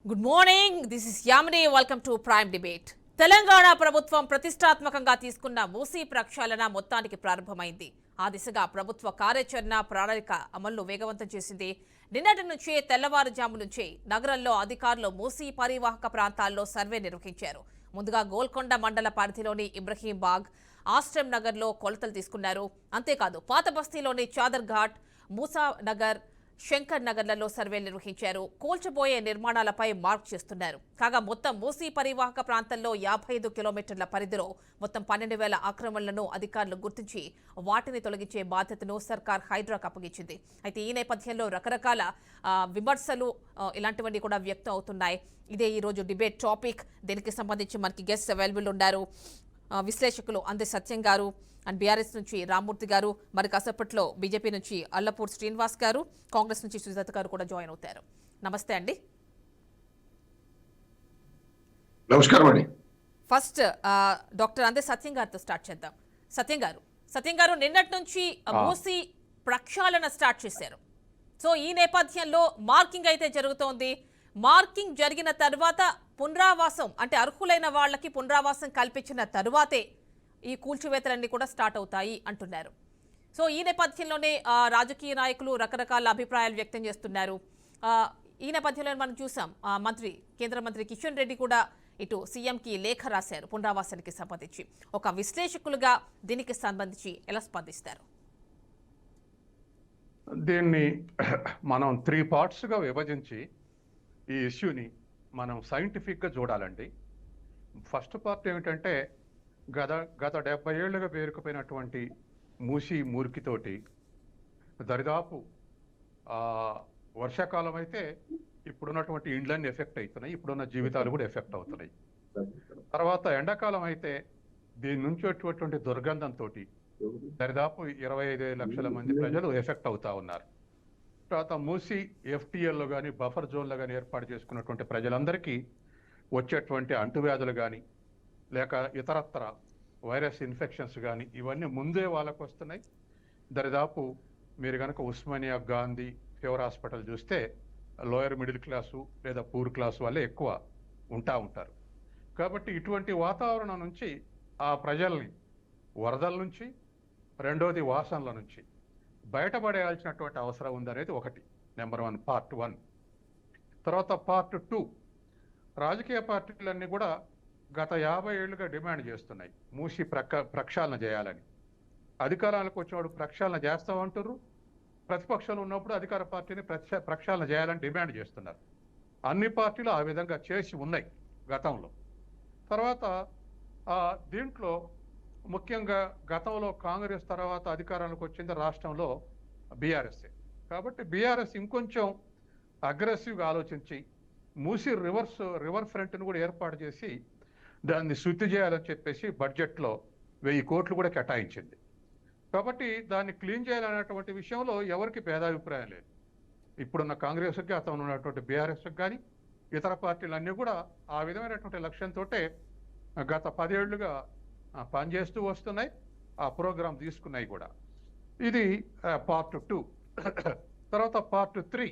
Good morning, this is Yamini. Welcome to prime debate. Telangana ప్రభుత్వం ప్రతిష్టాత్మకంగా తీసుకున్న మూసీ ప్రక్షాళన మొత్తానికి ప్రారంభమైంది. ఆ దిశగా ప్రభుత్వ కార్యాచరణ ప్రణాళిక అమలును వేగవంతం చేసింది. నిన్నటి నుంచే తెల్లవారుజాము నుంచే నగరంలో అధికారులు మూసీ పరివాహక ప్రాంతాల్లో సర్వే నిర్వహించారు. ముందుగా గోల్కొండ మండల పరిధిలోని ఇబ్రహీంబాగ్, ఆశ్రమ్ నగర్లో కొలతలు తీసుకున్నారు. అంతేకాదు పాత బస్తీలోని చాదర్ ఘాట్, మూసా నగర్, శంకర్ నగర్లలో సర్వేలు నిర్వహించారు. కూల్చిపోయే నిర్మాణాలపై మార్క్ చేస్తున్నారు. కాగా మొత్తం మూసీ పరివాహక ప్రాంతంలో 55 కిలోమీటర్ల పరిధిలో మొత్తం 12,000 ఆక్రమణలను అధికారులు గుర్తించి వాటిని తొలగించే బాధ్యతను సర్కార్ హైడ్రాకు అప్పగించింది. అయితే ఈ నేపథ్యంలో రకరకాల విమర్శలు ఇలాంటివన్నీ కూడా వ్యక్తం అవుతున్నాయి. ఇదే ఈ రోజు డిబేట్ టాపిక్. దీనికి సంబంధించి మనకి గెస్ట్ అవైలబుల్ ఉన్నారు. విశ్లేషకులు అందే సత్యం గారు అండ్ బీఆర్ఎస్ నుంచి రామ్మూర్తి గారు, మరి కాసేపట్లో బీజేపీ నుంచి అల్లపూర్ శ్రీనివాస్ గారు, కాంగ్రెస్ నుంచి సుజాత గారు కూడా జాయిన్ అవుతారు. నమస్తే అండి. నమస్కారం అండి. ఫస్ట్ డాక్టర్ అందే సత్యం గారితో స్టార్ట్ చేద్దాం. సత్యం గారు నిన్నటి నుంచి మూసీ ప్రక్షాళన స్టార్ట్ చేశారు. సో ఈ నేపథ్యంలో మార్కింగ్ అయితే జరుగుతోంది. మార్కింగ్ జరిగిన తర్వాత పునరావాసం, అంటే అర్హులైన వాళ్ళకి పునరావాసం కల్పించిన తరువాతే ఈ కూల్చివేతలన్నీ కూడా స్టార్ట్ అవుతాయి అంటున్నారు. సో ఈ నేపథ్యంలోనే రాజకీయ నాయకులు రకరకాల అభిప్రాయాలు వ్యక్తం చేస్తున్నారు. ఈ నేపథ్యంలో మనం చూసాం, కేంద్ర మంత్రి కిషన్ రెడ్డి కూడా ఇటు సీఎంకి లేఖ రాశారు పునరావాసానికి సంబంధించి. ఒక విశ్లేషకులుగా దీనికి సంబంధించి ఎలా స్పందిస్తారు? దీన్ని మనం 3 పార్ట్స్గా విభజించి ఈ ఇష్యూని మనం సైంటిఫిక్గా చూడాలండి. ఫస్ట్ పార్ట్ ఏమిటంటే గత 70 ఏళ్లుగా పేరుకుపోయినటువంటి మూసీ మురికితోటి దరిదాపు వర్షాకాలం అయితే ఇప్పుడున్నటువంటి ఇండ్లన్నీ ఎఫెక్ట్ అవుతున్నాయి, ఇప్పుడున్న జీవితాలు కూడా ఎఫెక్ట్ అవుతున్నాయి. తర్వాత ఎండాకాలం అయితే దీని నుంచి వచ్చేటువంటి దుర్గంధంతో దరిదాపు 25 లక్షల మంది ప్రజలు ఎఫెక్ట్ అవుతా ఉన్నారు. తర్వాత మూసీ ఎఫ్టీఎల్లో కానీ బఫర్ జోన్లో కానీ ఏర్పాటు చేసుకున్నటువంటి ప్రజలందరికీ వచ్చేటువంటి అంటువ్యాధులు కానీ లేక ఇతరత్ర వైరస్ ఇన్ఫెక్షన్స్ కానీ ఇవన్నీ ముందే వాళ్ళకు వస్తున్నాయి. దరిదాపు మీరు కనుక ఉస్మానియా, గాంధీ, ఫీవర్ హాస్పిటల్ చూస్తే లోయర్ మిడిల్ క్లాసు లేదా పూర్ క్లాసు వాళ్ళే ఎక్కువ ఉంటారు. కాబట్టి ఇటువంటి వాతావరణం నుంచి ఆ ప్రజల్ని వరదల నుంచి, రెండోది వాసనల నుంచి బయటపడేయాల్సినటువంటి అవసరం ఉందనేది ఒకటి, నెంబర్ 1, పార్ట్ 1. తర్వాత పార్ట్ 2, రాజకీయ పార్టీలన్నీ కూడా గత 50 ఏళ్లుగా డిమాండ్ చేస్తున్నాయి మూసీ ప్రక్షాళన చేయాలని. అధికారాలకు వచ్చినప్పుడు ప్రక్షాళన చేస్తామంటారు, ప్రతిపక్షంలో ఉన్నప్పుడు అధికార పార్టీని ప్రక్షాళన చేయాలని డిమాండ్ చేస్తున్నారు. అన్ని పార్టీలు ఆ విధంగా చేసి ఉన్నాయి గతంలో. తర్వాత దీంట్లో ముఖ్యంగా గతంలో కాంగ్రెస్ తర్వాత అధికారానికి వచ్చింది రాష్ట్రంలో బీఆర్ఎస్ఏ. కాబట్టి బీఆర్ఎస్ ఇంకొంచెం అగ్రెసివ్గా ఆలోచించి మూసీ రివర్ ఫ్రంట్ను కూడా ఏర్పాటు చేసి దాన్ని శుద్ధి చేయాలని చెప్పేసి బడ్జెట్లో 1000 కోట్లు కూడా కేటాయించింది. కాబట్టి దాన్ని క్లీన్ చేయాలనేటువంటి విషయంలో ఎవరికి భేదాభిప్రాయం లేదు. ఇప్పుడున్న కాంగ్రెస్కి, అతను ఉన్నటువంటి బీఆర్ఎస్కి కానీ ఇతర పార్టీలన్నీ కూడా ఆ విధమైనటువంటి లక్ష్యంతో గత 10 ఏళ్లుగా పనిచేస్తూ వస్తున్నాయి, ఆ ప్రోగ్రాం తీసుకున్నాయి కూడా. ఇది పార్ట్ 2. తర్వాత పార్ట్ 3,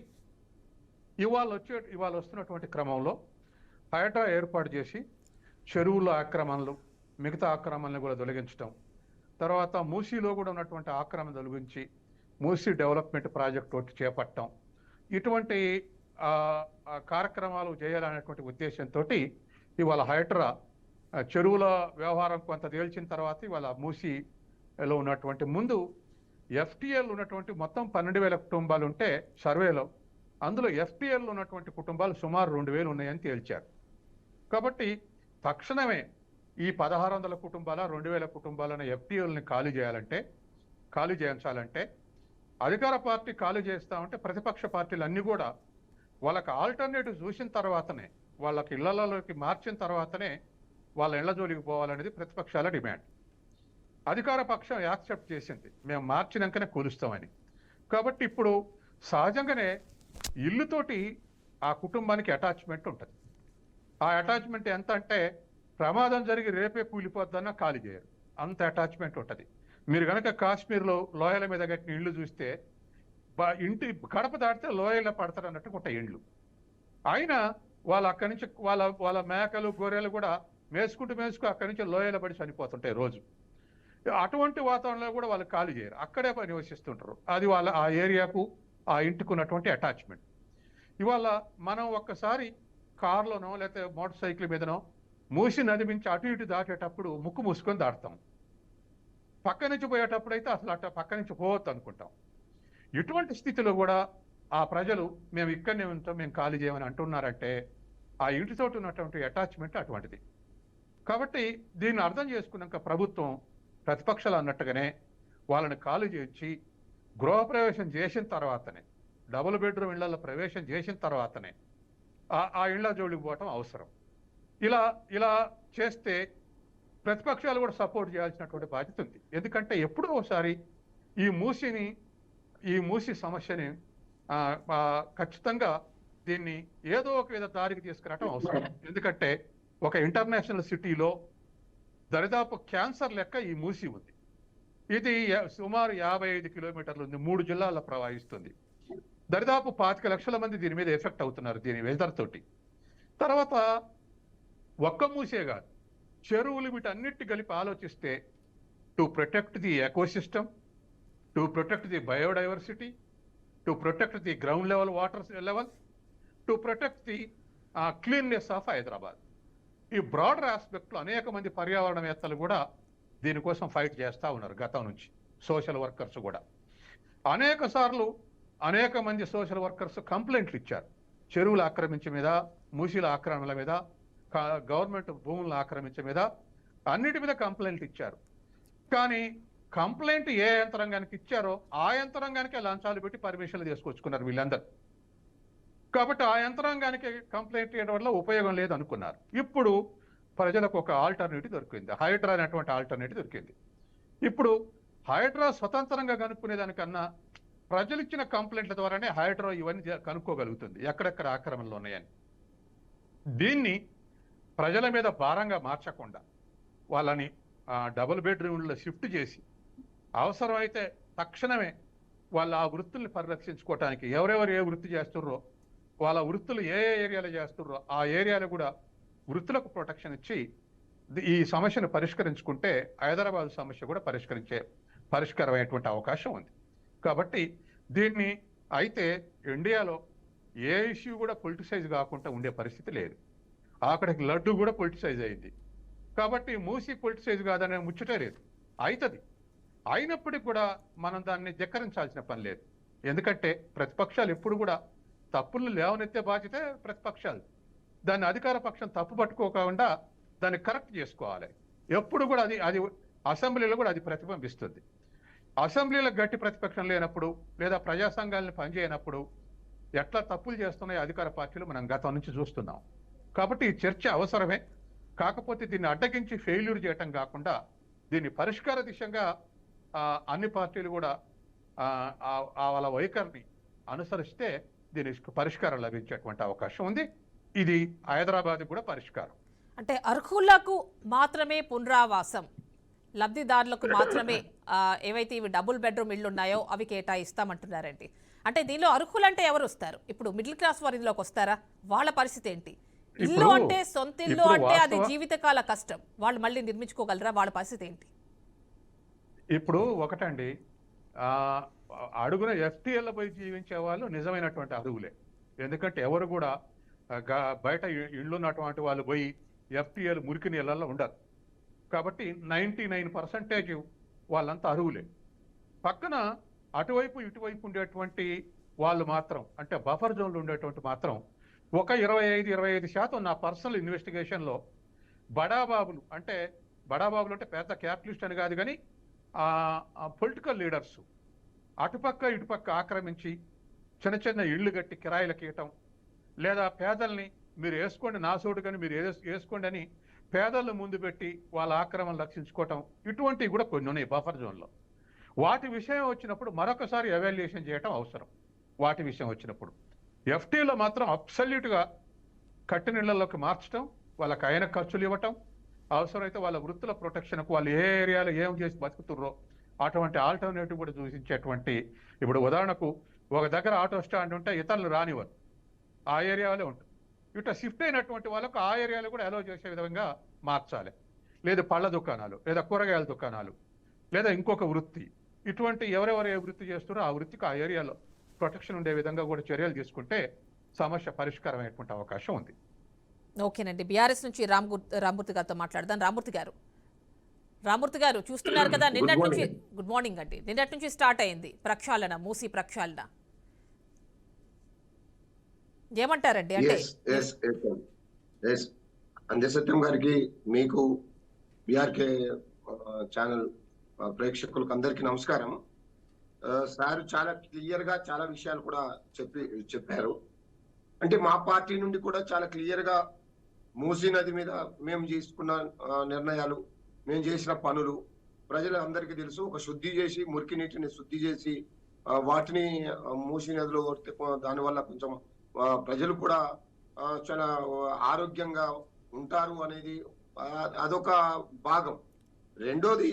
ఇవాళ వస్తున్నటువంటి క్రమంలో హైడ్రా ఏర్పాటు చేసి చెరువుల ఆక్రమణలు, మిగతా ఆక్రమణలు కూడా తొలగించడం, తర్వాత మూసీలో కూడా ఉన్నటువంటి ఆక్రమణ తొలగించి మూసీ డెవలప్మెంట్ ప్రాజెక్ట్ ఒకటి చేపట్టడం, ఇటువంటి కార్యక్రమాలు చేయాలనేటువంటి ఉద్దేశంతో ఇవాళ హైడ్రా చెరువుల వ్యవహారం కొంత తేల్చిన తర్వాత ఇవాళ మూసీలో ఉన్నటువంటి ముందు ఎఫ్టీఎల్ ఉన్నటువంటి మొత్తం 12,000 కుటుంబాలు ఉంటే సర్వేలో అందులో ఎఫ్టీఎల్ ఉన్నటువంటి కుటుంబాలు సుమారు 2,000 ఉన్నాయని తేల్చారు. కాబట్టి తక్షణమే ఈ 1,600 కుటుంబాల 2,000 కుటుంబాలను ఎఫ్టీఎల్ని ఖాళీ చేయించాలంటే అధికార పార్టీ ఖాళీ చేస్తామంటే ప్రతిపక్ష పార్టీలు అన్నీ కూడా వాళ్ళకి ఆల్టర్నేటివ్ చూసిన తర్వాతనే, వాళ్ళకి ఇళ్లలోకి మార్చిన తర్వాతనే వాళ్ళ ఇళ్ల జోలికి పోవాలనేది ప్రతిపక్షాల డిమాండ్. అధికార పక్షం యాక్సెప్ట్ చేసింది, మేము మార్చినాకనే కూలుస్తామని. కాబట్టి ఇప్పుడు సహజంగానే ఇల్లుతోటి ఆ కుటుంబానికి అటాచ్మెంట్ ఉంటుంది. ఆ అటాచ్మెంట్ ఎంత అంటే ప్రమాదం జరిగి రేపే కూలిపోద్దన్నా ఖాళీ చేయరు, అంత అటాచ్మెంట్ ఉంటుంది. మీరు కనుక కాశ్మీర్లో లోయల మీద కట్టిన ఇళ్ళు చూస్తే ఇంటి గడప దాటితే లోయల్లో పడతారు అన్నట్టు ఉంటాయి ఇండ్లు. అయినా వాళ్ళు అక్కడి నుంచి వాళ్ళ మేకలు గొర్రెలు కూడా మేసుకుంటూ అక్కడి నుంచి లోయల పడి చనిపోతుంటాయి రోజు. అటువంటి వాతావరణంలో కూడా వాళ్ళు ఖాళీ చేయరు, అక్కడే నివసిస్తుంటారు. అది వాళ్ళ ఆ ఏరియాకు ఆ ఇంటికి ఉన్నటువంటి అటాచ్మెంట్. ఇవాళ మనం ఒక్కసారి కారులోనో లేకపోతే మోటార్ సైకిల్ మీదనో మూసి నది నుంచి అటు ఇటు దాటేటప్పుడు ముక్కు మూసుకొని దాటుతాం. పక్క నుంచి పోయేటప్పుడు అయితే అసలు అట్లా పక్క నుంచి పోవద్దు అనుకుంటాం. ఇటువంటి స్థితిలో కూడా ఆ ప్రజలు మేము ఇక్కడనే ఉంటాం, మేము ఖాళీ చేయమని అంటున్నారంటే ఆ ఇంటితో ఉన్నటువంటి అటాచ్మెంట్ అటువంటిది. కాబట్టి దీన్ని అర్థం చేసుకున్నాక ప్రభుత్వం ప్రతిపక్షాలు అన్నట్టుగానే వాళ్ళని ఖాళీ చేయించి గృహప్రవేశం చేసిన తర్వాతనే, డబుల్ బెడ్రూమ్ ఇళ్లలో ప్రవేశం చేసిన తర్వాతనే ఆ ఇళ్ల జోలికి పోవటం అవసరం. ఇలా చేస్తే ప్రతిపక్షాలు కూడా సపోర్ట్ చేయాల్సినటువంటి బాధ్యత ఉంది. ఎందుకంటే ఎప్పుడో ఒకసారి ఈ మూసి సమస్యని ఖచ్చితంగా దీన్ని ఏదో ఒక విధ దారికి తీసుకురావటం అవసరం. ఎందుకంటే ఒక ఇంటర్నేషనల్ సిటీలో దరిదాపు క్యాన్సర్ లెక్క ఈ మూసి ఉంది. ఇది సుమారు 55 కిలోమీటర్లు ఉంది, 3 జిల్లాల్లో ప్రవహిస్తుంది. దరిదాపు 25 లక్షల మంది దీని మీద ఎఫెక్ట్ అవుతున్నారు దీని వెదర్ తోటి. తర్వాత ఒక్క మూసే కాదు, చెరువులు వీటన్నిటి కలిపి ఆలోచిస్తే to protect the ecosystem, to protect the biodiversity, to protect the ground level water level, to protect the cleanness of Hyderabad. ఈ బ్రాడర్ ఆస్పెక్ట్లో అనేక మంది పర్యావరణవేత్తలు కూడా దీనికోసం ఫైట్ చేస్తూ ఉన్నారు గతం నుంచి. సోషల్ వర్కర్స్ కూడా అనేక సార్లు అనేక మంది సోషల్ వర్కర్స్ కంప్లైంట్లు ఇచ్చారు. చెరువుల ఆక్రమించే మీద, మూసీల ఆక్రమణల మీద, గవర్నమెంట్ భూములను ఆక్రమించే మీద, అన్నిటి మీద కంప్లైంట్లు ఇచ్చారు. కానీ కంప్లైంట్ ఏ యంత్రాంగానికి ఇచ్చారో ఆ యంత్రాంగానికే లంచాలు పెట్టి పర్మిషన్లు తీసుకొచ్చుకున్నారు వీళ్ళందరూ. కాబట్టి ఆ యంత్రాంగానికి కంప్లైంట్ చేయడం వల్ల ఉపయోగం లేదు అనుకున్నారు. ఇప్పుడు ప్రజలకు ఒక ఆల్టర్నేటివ్ దొరికింది, హైడ్రా అనేటువంటి ఆల్టర్నేటివ్ దొరికింది. ఇప్పుడు హైడ్రా స్వతంత్రంగా కనుక్కునేదానికన్నా ప్రజలు ఇచ్చిన కంప్లైంట్ల ద్వారానే హైడ్రా ఇవన్నీ కనుక్కోగలుగుతుంది ఎక్కడెక్కడ ఆక్రమణలు ఉన్నాయని. దీన్ని ప్రజల మీద భారంగా మార్చకుండా వాళ్ళని డబుల్ బెడ్రూమ్లో షిఫ్ట్ చేసి అవసరమైతే తక్షణమే వాళ్ళ ఆ వృత్తుల్ని పరిరక్షించుకోవటానికి ఎవరెవరు ఏ వృత్తి చేస్తుర్రో వాళ్ళ వృత్తులు ఏ ఏరియాలో చేస్తుర్రో ఆ ఏరియాలో కూడా వృత్తులకు ప్రొటెక్షన్ ఇచ్చి ఈ సమస్యను పరిష్కరించుకుంటే హైదరాబాద్ సమస్య కూడా పరిష్కారమయ్యేటువంటి అవకాశం ఉంది. కాబట్టి దీన్ని అయితే ఇండియాలో ఏ ఇష్యూ కూడా పొలిటిసైజ్ కాకుండా ఉండే పరిస్థితి లేదు. అక్కడికి లడ్డు కూడా పొలిటిసైజ్ అయింది. కాబట్టి మూసి పొలిటిసైజ్ కాదనే ముచ్చటే లేదు, అవుతుంది. అయినప్పటికీ కూడా మనం దాన్ని ధిక్కరించాల్సిన పని లేదు. ఎందుకంటే ప్రతిపక్షాలు ఎప్పుడు కూడా తప్పులు లేవనెత్తే బాధ్యత ప్రతిపక్షాలు. దాన్ని అధికార పక్షం తప్పు పట్టుకోకుండా దాన్ని కరెక్ట్ చేసుకోవాలి. ఎప్పుడు కూడా అది అసెంబ్లీలో కూడా అది ప్రతిబింబిస్తుంది. అసెంబ్లీలో గట్టి ప్రతిపక్షం లేనప్పుడు లేదా ప్రజా సంఘాలను పనిచేయనప్పుడు ఎట్లా తప్పులు చేస్తున్నాయో అధికార పార్టీలు మనం గతం నుంచి చూస్తున్నాం. కాబట్టి ఈ చర్చ అవసరమే. కాకపోతే దీన్ని అడ్డగించి ఫెయిల్యూర్ చేయటం కాకుండా దీన్ని పరిష్కార దిశగా అన్ని పార్టీలు కూడా వాళ్ళ వైఖరిని అనుసరిస్తే దీనికి పరిష్కారం లభించేటువంటి అవకాశం ఉంది. ఇది హైదరాబాద్ కూడా పరిష్కారం. అంటే అర్హులకు మాత్రమే పునరావాసం, లబ్ధిదారులకు మాత్రమే ఏవైతే ఇవి డబుల్ బెడ్రూమ్ ఇళ్ళు ఉన్నాయో అవి కేటాయిస్తామంటున్నారండి. అంటే దీనిలో అర్హులంటే ఎవరు వస్తారు? ఇప్పుడు మిడిల్ క్లాస్ వారి ఇందులోకి వస్తారా? వాళ్ళ పరిస్థితి ఏంటి? ఇల్లు అంటే సొంత ఇల్లు అంటే అది జీవితకాల కష్టం, వాళ్ళు మళ్ళీ నిర్మించుకోగలరా? వాళ్ళ పరిస్థితి ఏంటి? ఇప్పుడు ఒకటండి, అడుగున ఎఫ్టీఎల్ పోయి జీవించే వాళ్ళు నిజమైనటువంటి అర్హులే. ఎందుకంటే ఎవరు కూడా బయట ఇళ్ళు ఉన్నటువంటి వాళ్ళు పోయి ఎఫ్టీఎల్ మురికి నీళ్ళల్లో ఉండరు. కాబట్టి 99% వాళ్ళంతా అర్హులే. పక్కన అటువైపు ఇటువైపు ఉండేటువంటి వాళ్ళు మాత్రం, అంటే బఫర్ జోన్లు ఉండేటువంటి మాత్రం ఒక 25% నా పర్సనల్ ఇన్వెస్టిగేషన్లో బడాబాబులు అంటే పెద్ద క్యాపిటలిస్ట్ అని కాదు కానీ పొలిటికల్ లీడర్స్ అటుపక్క ఇటుపక్క ఆక్రమించి చిన్న చిన్న ఇళ్ళు కట్టి కిరాయిలకు ఇవ్వటం, లేదా పేదల్ని మీరు వేసుకోండి నా సోటు కానీ మీరు వేసుకోండి అని పేదలను ముందు పెట్టి వాళ్ళ ఆక్రమణ రక్షించుకోవటం, ఇటువంటివి కూడా కొన్ని ఉన్నాయి బఫర్ జోన్లో. వాటి విషయం వచ్చినప్పుడు మరొకసారి ఎవాల్యుయేషన్ చేయటం అవసరం. వాటి విషయం వచ్చినప్పుడు ఎఫ్టీలో మాత్రం అబ్సల్యూట్గా కట్టినిళ్లలోకి మార్చడం, వాళ్ళకి అయిన ఖర్చులు ఇవ్వటం, అవసరమైతే వాళ్ళ వృత్తుల ప్రొటెక్షన్కు వాళ్ళు ఏ ఏరియాలో ఏం చేసి బతుకుతుర్రో అటువంటి ఆల్టర్నేటివ్ కూడా సూచించేటువంటి. ఇప్పుడు ఉదాహరణకు ఒక దగ్గర ఆటో స్టాండ్ ఉంటే ఇతరులు రానివ్వరు, ఆ ఏరియాలో ఉంటుంది. ఇట్లా షిఫ్ట్ అయినటువంటి వాళ్ళకు ఆ ఏరియాలో కూడా అలో చేసే విధంగా మార్చాలి. లేదా పళ్ళ దుకాణాలు, లేదా కూరగాయల దుకాణాలు, లేదా ఇంకొక వృత్తి, ఇటువంటి ఎవరెవరు ఏ వృత్తి చేస్తారో ఆ వృత్తికి ఆ ఏరియాలో ప్రొటెక్షన్ ఉండే విధంగా కూడా చర్యలు తీసుకుంటే సమస్య పరిష్కారం అయ్యేటువంటి అవకాశం ఉంది. ఓకేనండి. బీఆర్ఎస్ నుంచి రామ్మూర్తి గారితో మాట్లాడదాం. రామ్మూర్తి గారు చూస్తున్నారు కదా, నిన్నటి నుంచి గుడ్ మార్నింగ్ అండి, నిన్నటి నుంచి స్టార్ట్ అయింది ప్రక్షాళన, మూసీ ప్రక్షాళన, ఏమంటారండి? అంటే అంజయ్ సత్యం గారికి, మీకు, బీఆర్కే ఛానల్ ప్రేక్షకులకు అందరికీ నమస్కారం. సార్ చాలా క్లియర్ గా చాలా విషయాలు కూడా చెప్పారు. అంటే మా పార్టీ నుండి కూడా చాలా క్లియర్ గా మూసీ నది మీద మేము తీసుకున్న నిర్ణయాలు, మేము చేసిన పనులు ప్రజలందరికీ తెలుసు. ఒక శుద్ధి చేసి, మురికి నీటిని శుద్ధి చేసి వాటిని మూసీ నదిలో దానివల్ల కొంచెం ప్రజలు కూడా చాలా ఆరోగ్యంగా ఉంటారు అనేది అదొక భాగం. రెండోది,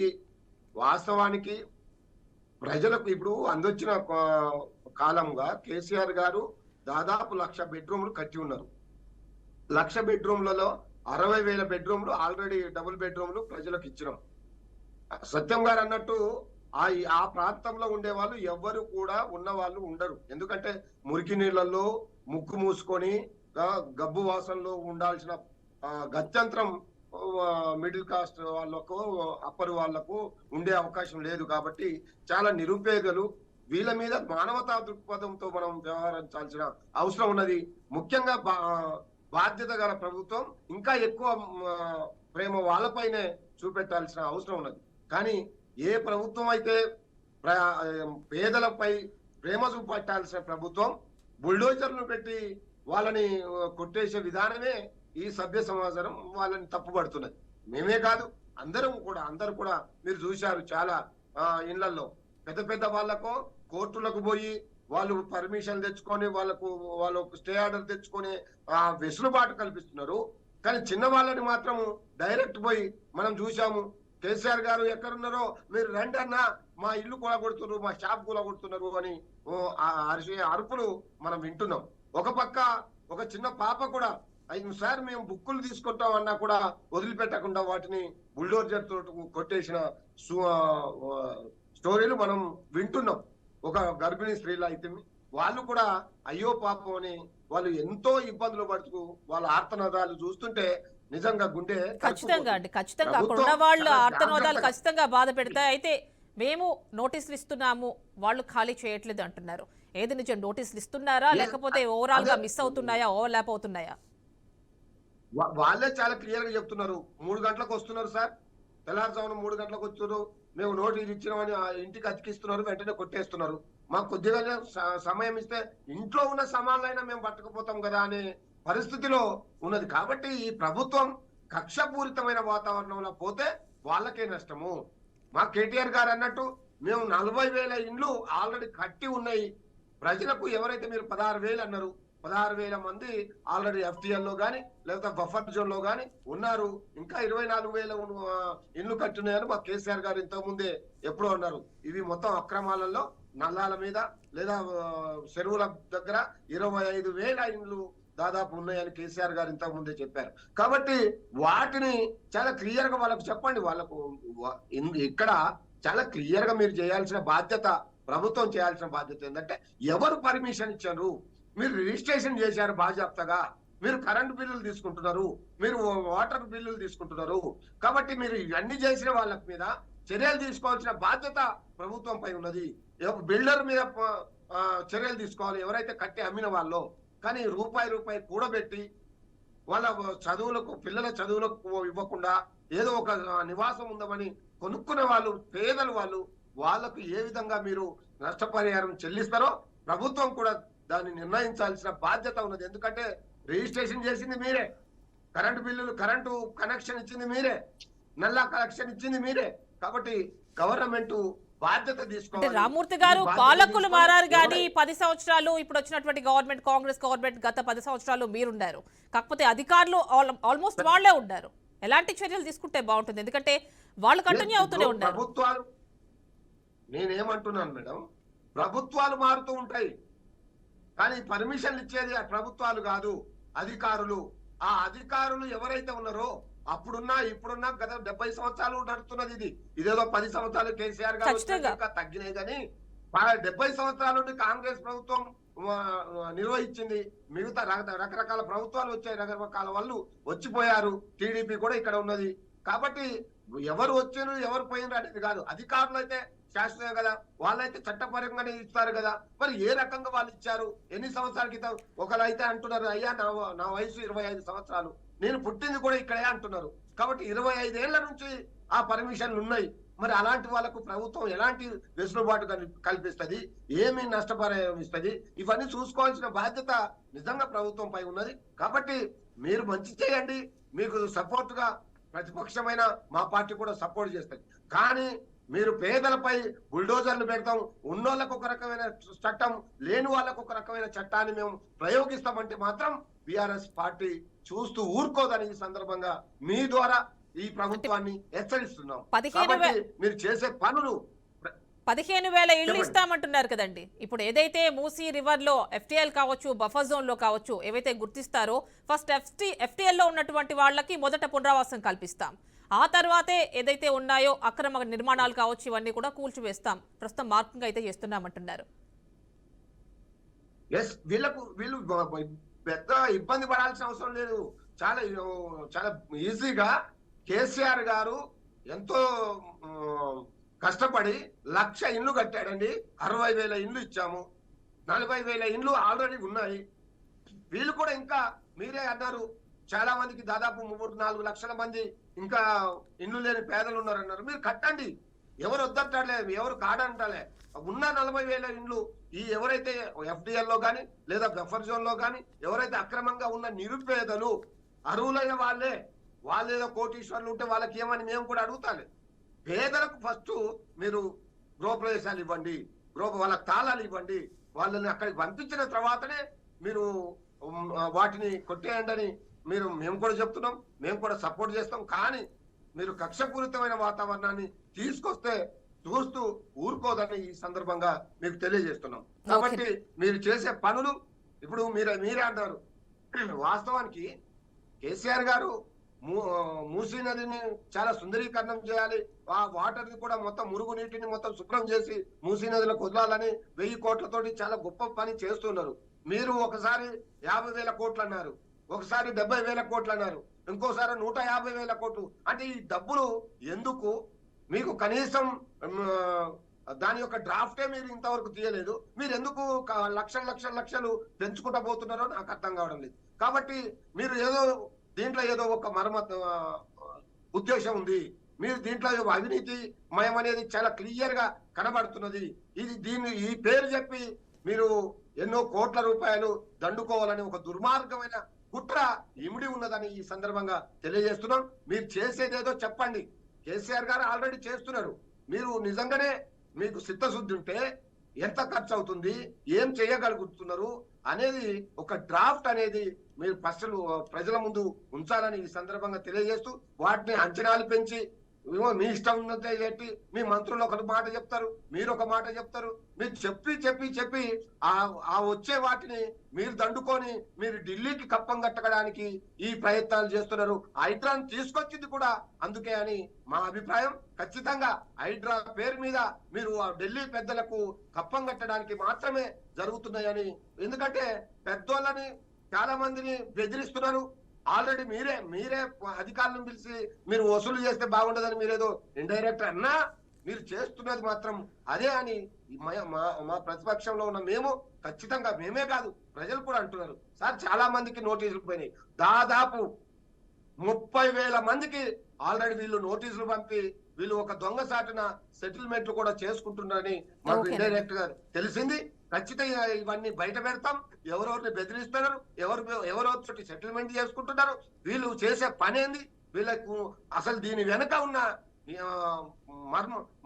వాస్తవానికి ప్రజలకు ఇప్పుడు అందొచ్చిన కాలంగా కేసీఆర్ గారు దాదాపు 1,00,000 బెడ్రూమ్లు కట్టి ఉన్నారు. 1,00,000 బెడ్రూమ్లలో 60,000 బెడ్రూమ్లు ఆల్రెడీ డబుల్ బెడ్రూమ్లు ప్రజలకు ఇచ్చినాం. సత్యం గారు అన్నట్టు ఆ ప్రాంతంలో ఉండే వాళ్ళు ఎవ్వరు కూడా ఉన్న వాళ్ళు ఉండరు. ఎందుకంటే మురికి నీళ్లలో ముక్కు మూసుకొని గబ్బు వాసనలో ఉండాల్సిన గత్యంతరం మిడిల్ కాస్ట్ వాళ్ళకు, అప్పర్ వాళ్లకు ఉండే అవకాశం లేదు. కాబట్టి చాలా నిరుపేదలు, వీళ్ళ మీద మానవతా దృక్పథంతో మనం వ్యవహరించాల్సిన అవసరం ఉన్నది. ముఖ్యంగా బాధ్యత గల ప్రభుత్వం ఇంకా ఎక్కువ ప్రేమ వాళ్ళపైనే చూపెట్టాల్సిన అవసరం ఉన్నది. కానీ ఏ ప్రభుత్వం అయితే పేదలపై ప్రేమ చూపెట్టాల్సిన ప్రభుత్వం బుల్డోజర్లు పెట్టి వాళ్ళని కొట్టేసే విధానమే ఈ సభ్య సమాజం వాళ్ళని తప్పుపడుతున్నది. మేమే కాదు, అందరూ కూడా మీరు చూశారు. చాలా ఇళ్లలో పెద్ద పెద్ద వాళ్ళకు కోర్టులకు పోయి వాళ్ళు పర్మిషన్ తెచ్చుకొని వాళ్ళు స్టే ఆర్డర్ తెచ్చుకొని వెసులుబాటు కల్పిస్తున్నారు. కానీ చిన్న వాళ్ళని మాత్రం డైరెక్ట్ పోయి మనం చూసాము. కేసీఆర్ గారు ఎక్కడున్నారో మీరు రండి అన్న, మా ఇల్లు కూలగొడుతున్నారు, మా షాప్ కూలగొడుతున్నారు అని అరుపులు మనం వింటున్నాం. ఒక పక్క ఒక చిన్న పాప కూడా సార్ మేము బుక్కులు తీసుకుంటాం అన్నా కూడా వదిలిపెట్టకుండా వాటిని బుల్డోజర్ తోటి కొట్టేసిన స్టోరీలు మనం వింటున్నాం. ఒక గర్భిణీ స్త్రీలు అయితే వాళ్ళు కూడా అయ్యో పాపం అని వాళ్ళు ఎంతో ఇబ్బందులు పడుతూ వాళ్ళ ఆర్తనాదాలు చూస్తుంటే నిజంగా గుండె ఖచ్చితంగా అక్కడ ఉన్న వాళ్ళు ఆర్తనాదాలు ఖచ్చితంగా బాధ పెడతాయి. అయితే మేము నోటీసులు ఇస్తున్నాము, వాళ్ళు ఖాళీ చేయట్లేదు అంటున్నారు. ఏది నిజం? నోటీసులు ఇస్తున్నారా, లేకపోతే ఓవరాల్ గా మిస్ అవుతున్నాయా, ఓవర్లాప్ అవుతున్నాయా? వాళ్ళే చాలా క్లియర్ గా చెప్తున్నారు. 3 గంటలకు వస్తున్నారు సార్, తెల్లారుజామున 3 గంటలకు వచ్చారు, మేము నోటీసు ఇచ్చినామని ఇంటికి అతికిస్తున్నారు, వెంటనే కొట్టేస్తున్నారు. మాకు కొద్దిగా సమయం ఇస్తే ఇంట్లో ఉన్న సామాన్లైనా మేము పట్టుకుపోతాం కదా అనే పరిస్థితిలో ఉన్నది. కాబట్టి ఈ ప్రభుత్వం కక్షపూరితమైన వాతావరణంలో పోతే వాళ్ళకే నష్టము. మా కేటీఆర్ గారు అన్నట్టు మేము 40,000 ఇండ్లు ఆల్రెడీ కట్టి ఉన్నాయి. ప్రజలకు ఎవరైతే మీరు 16,000 అన్నారు, 16,000 మంది ఆల్రెడీ FTL లో కానీ లేకపోతే బఫర్ జోన్ లో కానీ ఉన్నారు. ఇంకా 24,000 ఇండ్లు కట్టున్నాయని మా కేసీఆర్ గారు ఇంతకుముందే ఎప్పుడో అన్నారు. ఇవి మొత్తం అక్రమాలలో నల్లాల మీద లేదా చెరువుల దగ్గర 25,000 ఇండ్లు దాదాపు ఉన్నాయని కేసీఆర్ గారు ఇంతకు ముందే చెప్పారు. కాబట్టి వాటిని చాలా క్లియర్ గా వాళ్ళకు చెప్పండి. వాళ్ళకు ఇక్కడ చాలా క్లియర్ గా మీరు చేయాల్సిన బాధ్యత, ప్రభుత్వం చేయాల్సిన బాధ్యత ఏంటంటే ఎవరు పర్మిషన్ ఇచ్చారు, మీరు రిజిస్ట్రేషన్ చేశారు బాజాప్తగా, మీరు కరెంటు బిల్లులు తీసుకుంటున్నారు, మీరు వాటర్ బిల్లులు తీసుకుంటున్నారు. కాబట్టి మీరు ఇవన్నీ చేసిన వాళ్ళ మీద చర్యలు తీసుకోవాల్సిన బాధ్యత ప్రభుత్వం పై ఉన్నది. బిల్డర్ మీద చర్యలు తీసుకోవాలి, ఎవరైతే కట్టి అమ్మిన వాళ్ళు. కానీ రూపాయి కూడబెట్టి వాళ్ళ చదువులకు, పిల్లల చదువులకు ఇవ్వకుండా ఏదో ఒక నివాసం ఉందామని కొనుక్కునే వాళ్ళు, పేదలు వాళ్ళకు ఏ విధంగా మీరు నష్టపరిహారం చెల్లిస్తారో ప్రభుత్వం కూడా దాన్ని నిర్ణయించాల్సిన బాధ్యత ఉన్నది. ఎందుకంటే రిజిస్ట్రేషన్ చేసింది మీరే, కరెంటు కనెక్షన్ ఇచ్చింది మీరే, నల్లా కనెక్షన్ ఇచ్చింది మీరే. కాబట్టి గవర్నమెంట్ బాధ్యత తీసుకోవాలి. రామ్మూర్తి గారు, పాలకులు మారారు కానీ 10 సంవత్సరాలు ఇప్పుడు వచ్చినటువంటి గవర్నమెంట్, కాంగ్రెస్ గవర్నమెంట్ గత 10 సంవత్సరాలు మీరున్నారు. కాకపోతే అధికారులు ఆల్మోస్ట్ వాళ్లే ఉన్నారు. ఎలాంటి చర్యలు తీసుకుంటే బాగుంటుంది? ఎందుకంటే వాళ్ళు కంటిన్యూ అవుతూనే ఉన్నారు. ప్రభుత్వాలు, నేనేమంటున్నాను మేడం, ప్రభుత్వాలు మారుతూ ఉంటాయి కానీ పర్మిషన్లు ఇచ్చేది ఆ ప్రభుత్వాలు కాదు. అధికారులు. ఆ అధికారులు ఎవరైతే ఉన్నారో అప్పుడున్నా ఇప్పుడున్నా గత 70 సంవత్సరాలు నడుస్తున్నది ఇది. ఇదేదో 10 సంవత్సరాలు కేసీఆర్ గారు ఖచ్చితంగా. వచ్చాక ఇంకా తగ్గినాయి కానీ 70 సంవత్సరాల నుండి కాంగ్రెస్ ప్రభుత్వం నిర్వహించింది. మిగతా రకరకాల ప్రభుత్వాలు వచ్చాయి, రకరకాల వాళ్ళు వచ్చిపోయారు. టీడీపీ కూడా ఇక్కడ ఉన్నది. కాబట్టి ఎవరు వచ్చారు ఎవరు పోయినారు అనేది కాదు. అధికారులు అయితే శాశ్వతం కదా, వాళ్ళైతే చట్టపరంగానే ఇస్తారు కదా. మరి ఏ రకంగా వాళ్ళు ఇచ్చారు? ఎన్ని సంవత్సరాల క్రితం ఒకరు అయితే అంటున్నారు, అయ్యా నా వయసు 25 సంవత్సరాలు, నేను పుట్టింది కూడా ఇక్కడే అంటున్నారు. కాబట్టి 25 ఏళ్ల నుంచి ఆ పర్మిషన్లు ఉన్నాయి. మరి అలాంటి వాళ్ళకు ప్రభుత్వం ఎలాంటి వెసులుబాటు కల్పిస్తుంది, ఏమి నష్టపరిహారం ఇస్తుంది, ఇవన్నీ చూసుకోవాల్సిన బాధ్యత నిజంగా ప్రభుత్వం పై ఉన్నది. కాబట్టి మీరు మంచి చేయండి, మీకు సపోర్ట్ గా ప్రతిపక్షమైన మా పార్టీ కూడా సపోర్ట్ చేస్తుంది. కానీ మీరు పేదలపై బుల్డోజర్లు పెడతాం, ఉన్నోళ్ళకు ఒక రకమైన చట్టం, లేని వాళ్ళకు ఒక రకమైన చట్టాన్ని మేము ప్రయోగిస్తామంటే మాత్రం బీఆర్ఎస్ పార్టీ చూస్తూ ఊరుకోదని ఈ సందర్భంగా మీ ద్వారా ఈ ప్రభుత్వాన్ని హెచ్చరిస్తున్నాం. 15,000 మీరు చేసే పనులు 15,000 ఇళ్లు చెప్పండి. ఇస్తామంటున్నారు కదండి. ఇప్పుడు ఏదైతే మూసీ రివర్ లో FTL కావచ్చు, బఫర్ జోన్ లో కావచ్చు, ఏవైతే గుర్తిస్తారో ఫస్ట్ FTL లో ఉన్నటువంటి వాళ్ళకి మొదట పునరావాసం కల్పిస్తాం. ఆ తర్వాతే ఏదైతే ఉన్నాయో అక్రమ నిర్మాణాలు కావచ్చు ఇవన్నీ కూడా కూల్చివేస్తాం. ప్రస్తుతం మార్కింగ్ అయితే చేస్తున్నామంటున్నారు. వీళ్ళు పెద్ద ఇబ్బంది పడాల్సిన అవసరం లేదు. చాలా చాలా ఈజీగా కేసీఆర్ గారు ఎంతో కష్టపడి 1,00,000 ఇండ్లు కట్టాడండి. 60,000 ఇండ్లు ఇచ్చాము, 40,000 ఇండ్లు ఆల్రెడీ ఉన్నాయి. వీళ్ళు కూడా ఇంకా మీరే అన్నారు చాలా మందికి దాదాపు 3-4 లక్షల మంది ఇంకా ఇండ్లు లేని పేదలు ఉన్నారన్నారు. మీరు కట్టండి, ఎవరు వద్దంటాలే, ఎవరు కాడంటాలే. ఉన్న 40,000 ఇండ్లు ఈ ఎవరైతే FDL లో కానీ లేదా బఫర్ జోన్ లో కానీ ఎవరైతే అక్రమంగా ఉన్న నిరుపేదలు అర్హులైన వాళ్ళేదో కోటీశ్వర్లు ఉంటే వాళ్ళకి ఏమని మేము కూడా అడుగుతాలి. పేదలకు ఫస్ట్ మీరు గృహప్రవేశాలు ఇవ్వండి, వాళ్ళకి తాళాలు ఇవ్వండి, వాళ్ళని అక్కడికి పంపించిన తర్వాతనే మీరు వాటిని కొట్టేయండి అని మేము కూడా చెప్తున్నాం, మేము కూడా సపోర్ట్ చేస్తాం. కానీ మీరు కక్షపూరితమైన వాతావరణాన్ని తీసుకొస్తే చూస్తూ ఊరుకోదని ఈ సందర్భంగా మీకు తెలియజేస్తున్నాం. కాబట్టి మీరు చేసే పనులు ఇప్పుడు మీరే అంటారు. వాస్తవానికి కేసీఆర్ గారు మూసీ నదిని చాలా సుందరీకరణం చేయాలి, ఆ వాటర్ ని కూడా మొత్తం మురుగు నీటిని మొత్తం శుభ్రం చేసి మూసీ నదిలో కుదలాలని 1000 కోట్లతోటి చాలా గొప్ప పని చేస్తున్నారు. మీరు ఒకసారి 50,000 కోట్లు అన్నారు, ఒకసారి 70,000 కోట్లు అన్నారు, ఇంకోసారి 150,000 కోట్లు. అంటే ఈ డబ్బులు ఎందుకు? మీకు కనీసం దాని యొక్క డ్రాఫ్టే మీరు ఇంతవరకు తీయలేదు. మీరు ఎందుకు లక్షలు పెంచుకుంటా పోతున్నారో నాకు అర్థం కావడం లేదు. కాబట్టి మీరు దీంట్లో ఏదో ఒక ఉద్దేశం ఉంది. మీరు దీంట్లో అవినీతి మయం అనేది చాలా క్లియర్ గా కనబడుతున్నది. ఈ పేరు చెప్పి మీరు ఎన్నో కోట్ల రూపాయలు దండుకోవాలని ఒక దుర్మార్గమైన కుట్ర ఇమిడి ఉన్నదని ఈ సందర్భంగా తెలియజేస్తున్నాం. మీరు చేసేదేదో చెప్పండి. కేసీఆర్ గారు ఆల్రెడీ చేస్తున్నారు. మీరు నిజంగానే మీకు చిత్తశుద్ధి ఉంటే ఎంత ఖర్చు అవుతుంది, ఏం చేయగలుగుతున్నారు అనేది ఒక డ్రాఫ్ట్ అనేది మీరు ఫస్ట్ ప్రజల ముందు ఉంచాలని ఈ సందర్భంగా తెలియజేస్తూ, వాటిని అంచనాలు పెంచి మీ ఇష్టం ఉన్నదే చెప్పి మీ మంత్రులు ఒక మాట చెప్తారు, మీరు ఒక మాట చెప్తారు. మీరు చెప్పి ఆ వచ్చే వాటిని మీరు దండుకొని మీరు ఢిల్లీకి కప్పం కట్టడానికి ఈ ప్రయత్నాలు చేస్తున్నారు. హైడ్రాను తీసుకొచ్చింది కూడా అందుకే అని మా అభిప్రాయం. ఖచ్చితంగా హైడ్రా పేరు మీద మీరు ఢిల్లీ పెద్దలకు కప్పం కట్టడానికి మాత్రమే జరుగుతున్నాయని, ఎందుకంటే పెద్దోళ్ళని చాలా మందిని బెదిరిస్తున్నారు. ఆల్రెడీ మీరే అధికారులను పిలిచి మీరు వసూలు చేస్తే బాగుండదని మీరేదో ఇండైరెక్ట్ అన్నా, మీరు చేస్తున్నది మాత్రం అదే అని మా ప్రతిపక్షంలో ఉన్న మేము ఖచ్చితంగా, మేమే కాదు ప్రజలు కూడా అంటున్నారు. సార్ చాలా మందికి నోటీసులు పోయినాయి, దాదాపు 30,000 మందికి ఆల్రెడీ వీళ్ళు నోటీసులు పంపి వీళ్ళు ఒక దొంగసాటున సెటిల్మెంట్లు కూడా చేసుకుంటున్నారని మాకు ఇండైరెక్ట్ గా తెలిసింది. ఖచ్చితంగా ఇవన్నీ బయట పెడతాం. ఎవరెవరిని బెదిరిస్తున్నారు, ఎవరెవరితో సెటిల్మెంట్ చేసుకుంటున్నారు, వీళ్ళు చేసే పని ఏంది, వీళ్ళకు అసలు దీని వెనక ఉన్న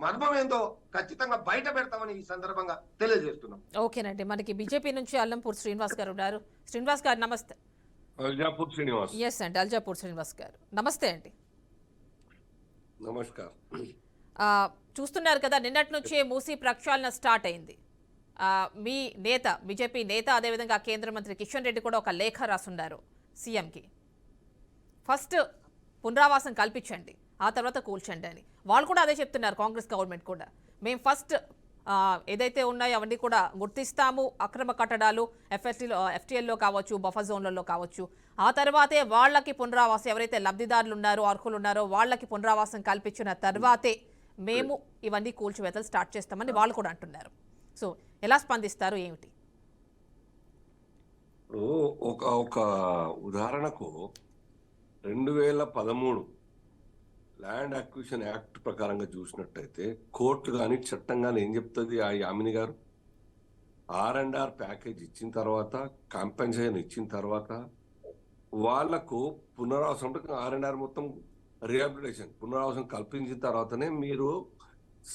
మర్మం ఏందో ఖచ్చితంగా బయట పెడతామని ఈ సందర్భంగా తెలియజేస్తున్నాం. ఓకేనండి, మనకి బీజేపీ నుంచి అల్లంపూర్ శ్రీనివాస్ గారు ఉన్నారు. శ్రీనివాస్ గారు నమస్తే. అల్జాపూర్ శ్రీనివాస్. ఎస్ అండి, అల్జాపూర్ శ్రీనివాస్ గారు నమస్తే అండి. నమస్కారం. చూస్తున్నారు కదా, నిన్నటి నుంచే మూసీ ప్రక్షాళన స్టార్ట్ అయింది. మీ నేత, బీజేపీ నేత, అదేవిధంగా కేంద్ర మంత్రి కిషన్ రెడ్డి కూడా ఒక లేఖ రాసున్నారు. సీఎంకి. ఫస్ట్ పునరావాసం కల్పించండి, ఆ తర్వాత కూల్చండి అని. వాళ్ళు కూడా అదే చెప్తున్నారు, కాంగ్రెస్ గవర్నమెంట్ కూడా. మేము ఫస్ట్ ఏదైతే ఉన్నాయో అవన్నీ కూడా గుర్తిస్తాము, అక్రమ కట్టడాలు ఎఫ్టీఎల్లో కావచ్చు, బఫర్ జోన్లలో కావచ్చు. ఆ తర్వాతే వాళ్ళకి పునరావాసం, ఎవరైతే లబ్ధిదారులు ఉన్నారో, అర్హులు ఉన్నారో వాళ్ళకి పునరావాసం కల్పించిన తర్వాతే మేము ఇవన్నీ కూల్చివేతలు స్టార్ట్ చేస్తామని వాళ్ళు కూడా అంటున్నారు. సో ఎలా స్పందిస్తారు ఏమిటి? ఇప్పుడు ఒక ఉదాహరణకు 2013 ల్యాండ్ అక్విజిషన్ యాక్ట్ ప్రకారంగా చూసినట్టయితే కోర్టు కానీ చట్టం కానీ ఏం చెప్తుంది? ఆ యామిని గారు R&R ప్యాకేజ్ ఇచ్చిన తర్వాత, కాంపెన్సేషన్ ఇచ్చిన తర్వాత వాళ్లకు పునరావాసం, R&R మొత్తం రిహాబిలిటేషన్ పునరావాసం కల్పించిన తర్వాతనే మీరు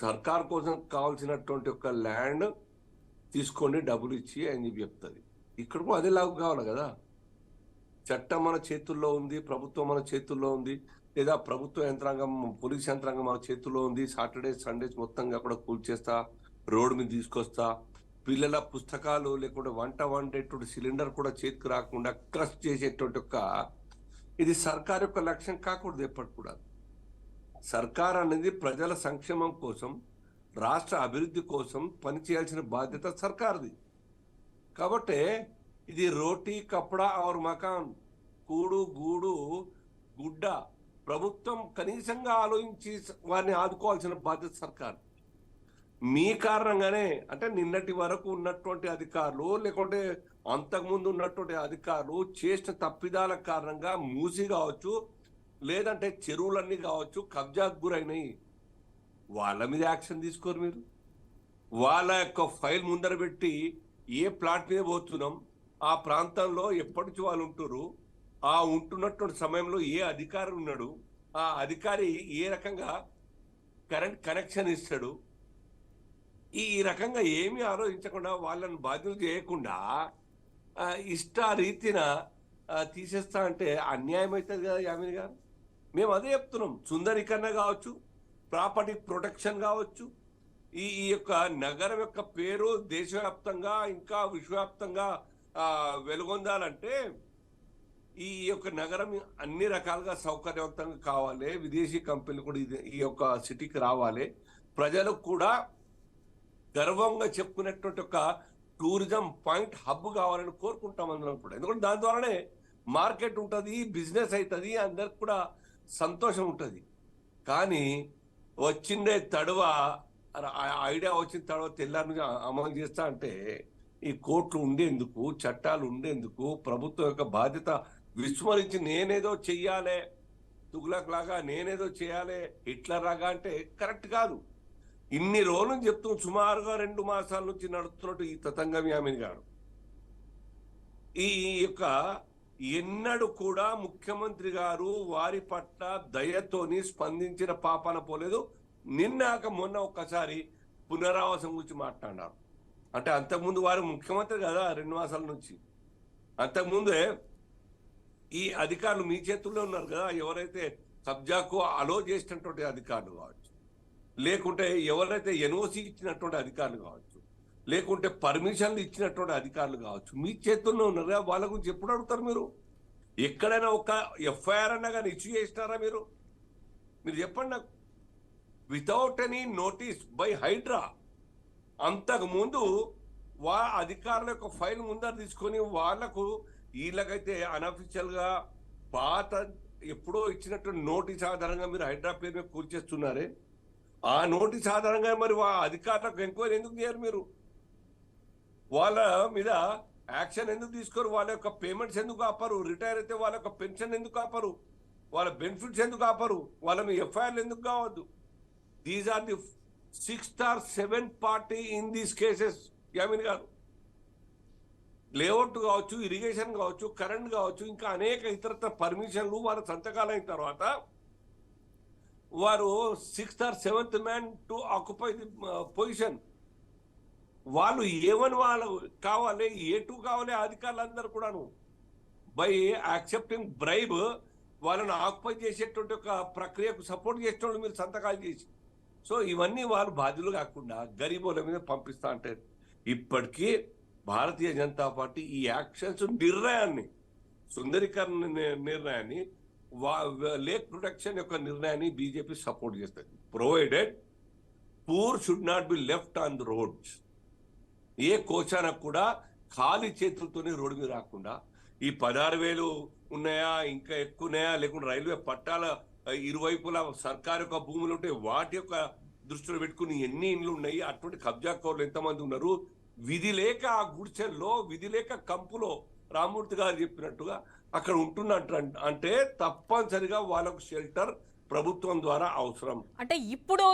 సర్కార్ కోసం కావాల్సినటువంటి ఒక ల్యాండ్ తీసుకోండి డబ్బులు ఇచ్చి అని చెప్పి చెప్తుంది. ఇక్కడ కూడా అదే లాగు కావాలి కదా. చట్టం మన చేతుల్లో ఉంది, ప్రభుత్వం మన చేతుల్లో ఉంది, లేదా ప్రభుత్వ యంత్రాంగం, పోలీస్ యంత్రాంగం మన చేతుల్లో ఉంది. సాటర్డేస్ సండేస్ మొత్తంగా కూడా కూల్చేస్తా, రోడ్డు మీద తీసుకొస్తా, పిల్లల పుస్తకాలు లేకుండా వంట వండేటువంటి సిలిండర్ కూడా చేతికి రాకుండా క్రష్ చేసేటువంటి ఇది సర్కార్ యొక్క లక్ష్యం కాకూడదు ఎప్పటి కూడా. సర్కార్ అనేది ప్రజల సంక్షేమం కోసం, రాష్ట్ర అభివృద్ధి కోసం పనిచేయాల్సిన బాధ్యత సర్కార్ది. కాబట్టి ఇది రోటీ కపడా ఆర్ మకాన్, కూడు గూడు గుడ్డ, ప్రభుత్వం కనీసంగా ఆలోచించి వారిని ఆదుకోవాల్సిన బాధ్యత సర్కార్. మీ కారణంగానే, అంటే నిన్నటి వరకు ఉన్నటువంటి అధికారులు లేకుంటే అంతకుముందు ఉన్నటువంటి అధికారులు చేసిన తప్పిదాల కారణంగా మూసి కావచ్చు, లేదంటే చెరువులన్నీ కావచ్చు కబ్జాకు గురైనాయి. వాళ్ళ మీద యాక్షన్ తీసుకోరు మీరు. వాళ్ళ యొక్క ఫైల్ ముందర పెట్టి ఏ ప్లాట్ మీద పోతున్నాం, ఆ ప్రాంతంలో ఎప్పటి నుంచి వాళ్ళు ఉంటున్నారు, ఆ ఉంటున్నటువంటి సమయంలో ఏ అధికారి ఉన్నాడు, ఆ అధికారి ఏ రకంగా కరెంట్ కనెక్షన్ ఇస్తాడు, ఈ రకంగా ఏమీ ఆలోచించకుండా వాళ్ళని బాధ్యతలు చేయకుండా ఇష్టారీతిన తీసేస్తా అంటే అన్యాయం అవుతుంది కదా యామిని గారు. మేము అదే చెప్తున్నాం. సుందరీకరణ కావచ్చు, ప్రాపర్టీ ప్రొటెక్షన్ కావచ్చు, ఈ యొక్క నగరం యొక్క పేరు దేశవ్యాప్తంగా ఇంకా విశ్వవ్యాప్తంగా వెలుగొందాలంటే ఈ యొక్క నగరం అన్ని రకాలుగా సౌకర్యవంతంగా కావాలి. విదేశీ కంపెనీలు కూడా ఈ యొక్క సిటీకి రావాలి. ప్రజలకు కూడా గర్వంగా చెప్పుకునేటువంటి ఒక టూరిజం పాయింట్ హబ్ కావాలని కోరుకుంటాం అందరం కూడా. ఎందుకంటే దాని ద్వారానే మార్కెట్ ఉంటుంది, బిజినెస్ అవుతుంది, అందరికి కూడా సంతోషం ఉంటుంది. కానీ వచ్చిండే తడవ ఐడియా వచ్చిన తడవ తెల్లారి అమలు చేస్తా అంటే ఈ కోర్టులు ఉండేందుకు, చట్టాలు ఉండేందుకు, ప్రభుత్వం యొక్క బాధ్యత విస్మరించి నేనేదో చెయ్యాలి, తుగ్లక్ లాగా నేనేదో చేయాలి, హిట్లర్ లాగా అంటే కరెక్ట్ కాదు. ఇన్ని రోజులు చెప్తూ సుమారుగా 2 మాసాల నుంచి నడుస్తున్నట్టు ఈ తతంగం యామిని గారు ఈ యొక్క ఎన్నడూ కూడా ముఖ్యమంత్రి గారు వారి పట్ల దయతోని స్పందించిన పాపాన పోలేదు. నిన్నాక మొన్న ఒక్కసారి పునరావాసం గురించి మాట్లాడారు. అంటే అంతకుముందు వారు ముఖ్యమంత్రి కదా 2 మాసాల నుంచి. అంతకుముందే ఈ అధికారులు మీ చేతుల్లో ఉన్నారు కదా. ఎవరైతే కబ్జాకు అలో చేసినటువంటి అధికారులు కావచ్చు, లేకుంటే ఎవరైతే ఎన్ఓసి ఇచ్చినటువంటి అధికారులు కావచ్చు, లేకుంటే పర్మిషన్లు ఇచ్చినటువంటి అధికారులు కావచ్చు, మీ చేతుల్లో ఉన్నారు కదా. వాళ్ళ గురించి ఎప్పుడు అడుగుతారు మీరు? ఎక్కడైనా ఒక ఎఫ్ఐఆర్ అన్నా కానీ ఇష్యూ చేసినారా మీరు? మీరు చెప్పండి నాకు. Without any notice by HYDRAA అంతకుముందు అధికారుల యొక్క ఫైల్ ముందర తీసుకొని వాళ్లకు వీళ్ళకైతే అన్అఫిషియల్గా పాత ఎప్పుడో ఇచ్చినటువంటి నోటీస్ ఆధారంగా మీరు హైడ్రా పేరు మీద కూర్చేస్తున్నారే. ఆ నోటీస్ ఆధారంగా మరి అధికారులకు ఎంక్వైరీ ఎందుకు చేయరు మీరు? వాళ్ళ మీద యాక్షన్ ఎందుకు తీసుకోరు? వాళ్ళ యొక్క పేమెంట్స్ ఎందుకు ఆపరు? రిటైర్ అయితే వాళ్ళ యొక్క పెన్షన్ ఎందుకు ఆపరు? వాళ్ళ బెనిఫిట్స్ ఎందుకు ఆపరు? వాళ్ళ మీద ఎఫ్ఐఆర్లు ఎందుకు కావద్దు? These are the 6th or 7th party in these cases Yamini గారు. లేఅవుట్ కావచ్చు, ఇరిగేషన్ కావచ్చు, కరెంట్ కావచ్చు, ఇంకా అనేక ఇతరత్ర పర్మిషన్లు వాళ్ళ సంతకాలు అయిన తర్వాత వారు 6th or 7th man to occupy the position. వాళ్ళు ఏమని వాళ్ళు కావాలి, A2 కావాలి అధికారులందరూ కూడాను. బై యాక్సెప్టింగ్ బ్రైబ్ వాళ్ళని ఆక్యుపై చేసేటువంటి ఒక ప్రక్రియకు సపోర్ట్ చేసేటోళ్ళు మీరు సంతకాలు చేసి. సో ఇవన్నీ వాళ్ళు బాధ్యులు కాకుండా గరీబుల మీద పంపిస్తా అంటే ఇప్పటికీ భారతీయ జనతా పార్టీ ఈ యాక్షన్స్ నిర్ణయాన్ని సుందరీకరణ నిర్ణయాన్ని లేక్ ప్రొటెక్షన్ యొక్క నిర్ణయాన్ని బీజేపీ సపోర్ట్ చేస్తుంది. Provided poor should not be left on the roads. ఏ కోశానికి కూడా ఖాళీ చేతులతోనే రోడ్డు మీద రాకుండా ఈ 16,000 ఉన్నాయా ఇంకా ఎక్కువ ఉన్నాయా లేకుంటే రైల్వే పట్టాల ఇరువైపులా సర్కారు యొక్క భూములు ఉంటే వాటి యొక్క దృష్టిలో పెట్టుకుని ఎన్ని ఇండ్లు ఉన్నాయి, అటువంటి కబ్జాకోర్లు ఎంతమంది ఉన్నారు, విధి లేక ఆ గుడిసెల్లో విధి లేక కంపులో రామూర్తి గారు చెప్పినట్టుగా అక్కడ ఉంటున్నట్టు అంటే తప్పనిసరిగా వాళ్ళకు షెల్టర్ ప్రభుత్వం ద్వారా అవసరం. అంటే ఇప్పుడు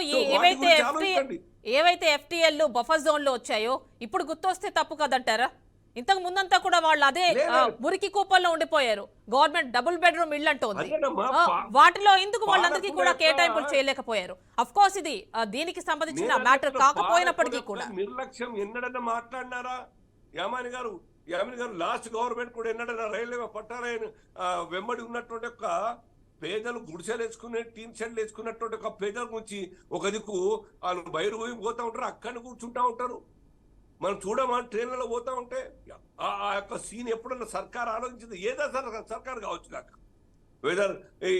ఏవైతే ఎఫ్టీఎల్ బఫర్ జోన్ లో వచ్చాయో ఇప్పుడు గుర్తొస్తే తప్పు కదంటారా? ఇంతకు ముందంతా కూడా వాళ్ళు అదే మురికి కూపంలో ఉండిపోయారు. గవర్నమెంట్ డబుల్ బెడ్రూమ్ ఇల్లు అంటోంది. వాటిలో ఎందుకు వాళ్ళందరికీ కూడా కేటాయింపులు చేయలేకపోయారు? అఫ్ కోర్స్ ఇది దీనికి సంబంధించిన మ్యాటర్ కాకపోయినప్పటికీ కూడా నిర్లక్ష్యం ఎన్నడన్నా మాట్లాడినారా యామాని గారు? లాస్ట్ గవర్నమెంట్ కూడా ఎన్నడన్నా రైల్వే పట్టాల వెంబడి ఉన్నటువంటి ఒక పేదలు గుడిసెలు వేసుకునే టీన్ షెడ్లు వేసుకున్నటువంటి ఒక పేదల గురించి ఒక దిక్కు వాళ్ళు బయలు పోతా ఉంటారు, అక్కడ కూర్చుంటా ఉంటారు. మనం చూడమా ట్రైన్లలో పోతా ఉంటే ఆ యొక్క సీన్ ఎప్పుడన్నా సర్కార్ ఆలోచించింది? ఏదో సర్కార్ కావచ్చు కాక, whether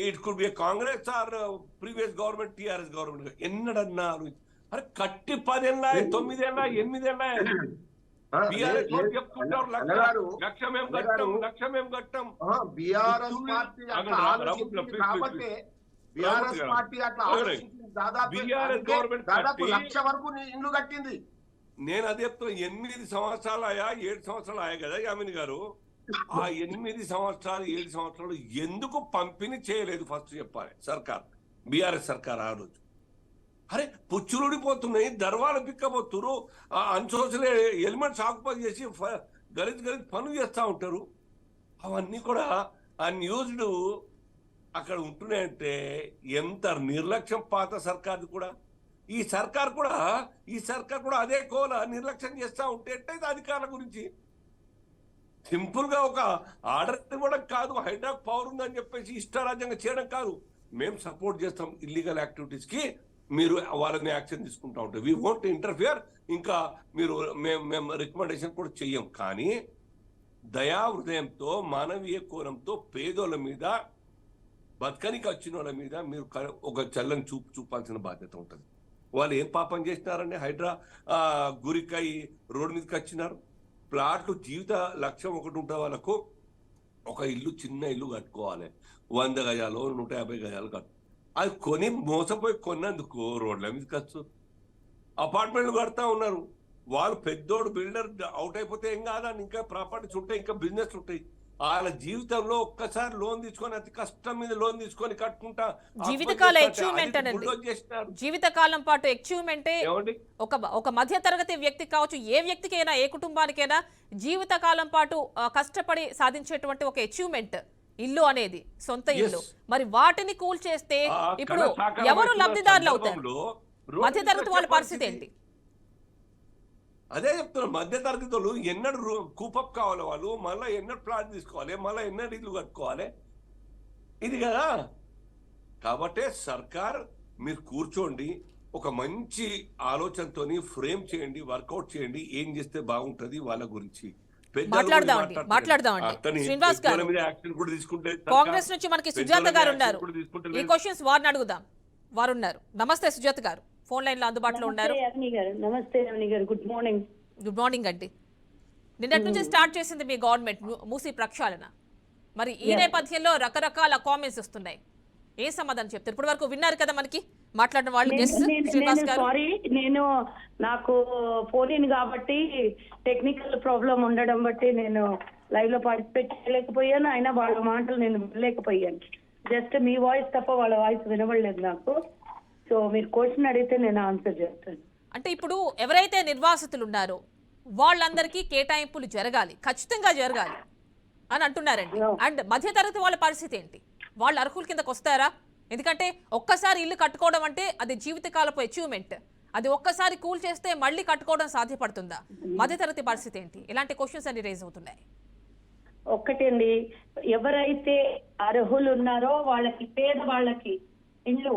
it could be Congress or previous government TRS government ఎన్నడన్నా ఆలోచించి అరే కట్టి 10 ఏళ్ళ 9 ఏళ్ళ 8 ఏళ్ళ ఇండ్లు కట్టింది. నేను అదే చెప్తున్నా, 8 సంవత్సరాలు ఆయా 7 సంవత్సరాలు ఆయా కదా యామిని గారు. ఆ 8 సంవత్సరాలు 7 సంవత్సరాలు ఎందుకు పంపిణీ చేయలేదు ఫస్ట్ చెప్పాలి సర్కార్, బీఆర్ఎస్ సర్కార్. ఆ రోజు అరే పుచ్చులుడిపోతున్నాయి, దర్వాలు పిక్కబోతున్నారు, అన్సోషల్ ఎలిమెంట్స్ ఆక్యుపై చేసి గలీజ్ పనులు చేస్తూ ఉంటారు. అవన్నీ కూడా అన్యూజ్డ్ అక్కడ ఉంటున్నాయంటే ఎంత నిర్లక్ష్యం పాత సర్కార్ది కూడా. ఈ సర్కార్ కూడా అదే కోల నిర్లక్ష్యం చేస్తూ ఉంటే ఇది అధికారుల గురించి సింపుల్ గా ఒక ఆర్డర్ ఇవ్వడం కాదు, హైడ్రాక్ పవర్ ఉందని చెప్పేసి ఇష్టారాజ్యంగా చేయడం కాదు. మేము సపోర్ట్ చేస్తాం ఇల్లీగల్ యాక్టివిటీస్ కి, మీరు వాళ్ళని యాక్షన్ తీసుకుంటా ఉంటారు. We want interfere. ఇంకా మీరు మేము రికమెండేషన్ కూడా చెయ్యం. కానీ దయా హృదయంతో మానవీయ కోణంతో పేదోళ్ళ మీద బతకనికి వచ్చిన వాళ్ళ మీద మీరు ఒక చల్లని చూపాల్సిన బాధ్యత ఉంటుంది. వాళ్ళు ఏం పాపం చేసినారండి? హైడ్రా గురికై రోడ్డు మీదకి వచ్చినారు. ప్లాట్లు జీవిత లక్ష్యం ఒకటి ఉంటుంది వాళ్ళకు, ఒక ఇల్లు చిన్న ఇల్లు కట్టుకోవాలి, 100 గజాలు 150 గజాలు కట్టు. అది కొని మోసపోయి కొన్నందుకు రోడ్ల మీదకి వచ్చు. అపార్ట్మెంట్లు కడతా ఉన్నారు. వాళ్ళు పెద్దోడు బిల్డర్ అవుట్ అయిపోతే ఏం కాదని ఇంకా ప్రాపర్టీస్ ఉంటాయి, ఇంకా బిజినెస్ ఉంటాయి. వాళ్ళ జీవితంలో ఒక్కసారి లోన్ తీసుకొని అతి కష్టం మీద లోన్ తీసుకొని కట్టుకుంటా జీవితకాల అచీవ్మెంట్ అనేది, జీవితకాలం పాటు అచీవ్మెంటే ఒక మధ్య తరగతి వ్యక్తి కావచ్చు, ఏ వ్యక్తికైనా ఏ కుటుంబానికైనా జీవితకాలం పాటు కష్టపడి సాధించేటువంటి ఒక అచీవ్మెంట్ ఇల్లు అనేది, సొంత ఇల్లు. మరి వాటిని కూల్ చేస్తే ఇప్పుడు ఎవరు లబ్ధిదారులు అవుతారు? మధ్య తరగతి వాళ్ళ పరిస్థితి ఏంటి? అదే చెప్తున్నారు, మధ్య తరగతి వాళ్ళు ఎన్నడూ కూపప్ కావాలి, వాళ్ళు మళ్ళీ ఎన్నడూ ప్లాట్ తీసుకోవాలి, మళ్ళీ ఎన్నడూ ఇల్లు కట్టుకోవాలి, ఇది కదా. కాబట్టి సర్కార్ మీరు కూర్చోండి, ఒక మంచి ఆలోచనతోని ఫ్రేమ్ చేయండి, వర్కౌట్ చేయండి, ఏం చేస్తే బాగుంటది వాళ్ళ గురించి మాట్లాడదామండి. శ్రీనివాస్ గారు, కాంగ్రెస్ నుంచి మనకి సుజాత గారు ఉన్నారు. ఈ క్వశ్చన్స్ వారిని అడుగుదాం. వారు ఉన్నారు. నమస్తే సుజాత గారు, ఫోన్ లైన్ లో అందుబాటులో ఉన్నారు. నమస్తే గారు, గుడ్ మార్నింగ్. గుడ్ మార్నింగ్ అండి. నిన్నటి నుంచి స్టార్ట్ చేసింది మీ గవర్నమెంట్ మూసీ ప్రక్షాళన. మరి ఈ నేపథ్యంలో రకరకాల కామెంట్స్ వస్తున్నాయి. ఏ సమాధానం చెప్తారు? ఇప్పటి వరకు విన్నారు కదా మనకి మాట్లాడిన వాళ్ళు. సారీ, నేను నాకు ఫోన్ ఇన్ కాబట్టి టెక్నికల్ ప్రాబ్లం ఉండడం బట్టి నేను లైవ్ లో పార్టిసిపేట్ చేయలేకపోయాను. అయినా వాళ్ళ మాటలు నేను వినలేకపోయాను. జస్ట్ మీ వాయిస్ తప్ప వాళ్ళ వాయిస్ వినబడలేదు నాకు. సో మీరు క్వశ్చన్ అడిగితే నేను ఆన్సర్ చేస్తాను. అంటే ఇప్పుడు ఎవరైతే నిర్వాసితులు ఉన్నారో వాళ్ళందరికీ కేటాయింపులు జరగాలి, ఖచ్చితంగా జరగాలి అని అంటున్నారండి. అండ్ మధ్యతరగతి వాళ్ళ పరిస్థితి ఏంటి? వాళ్ళు అర్హుల కిందకు వస్తారా? ఎందుకంటే ఒక్కసారి ఇల్లు కట్టుకోవడం అంటే అది జీవితకాలపు అచీవ్మెంట్. అది ఒక్కసారి కూల్ చేస్తే మళ్ళీ కట్టుకోవడం సాధ్యపడుతుందా? మధ్యతరగతి పరిస్థితి ఏంటి? ఇలాంటి క్వశ్చన్స్ అన్ని రేజ్ అవుతున్నాయి. ఒక్కటండి, ఎవరైతే అర్హులు ఉన్నారో వాళ్ళకి, పేద వాళ్ళకి ఇళ్ళు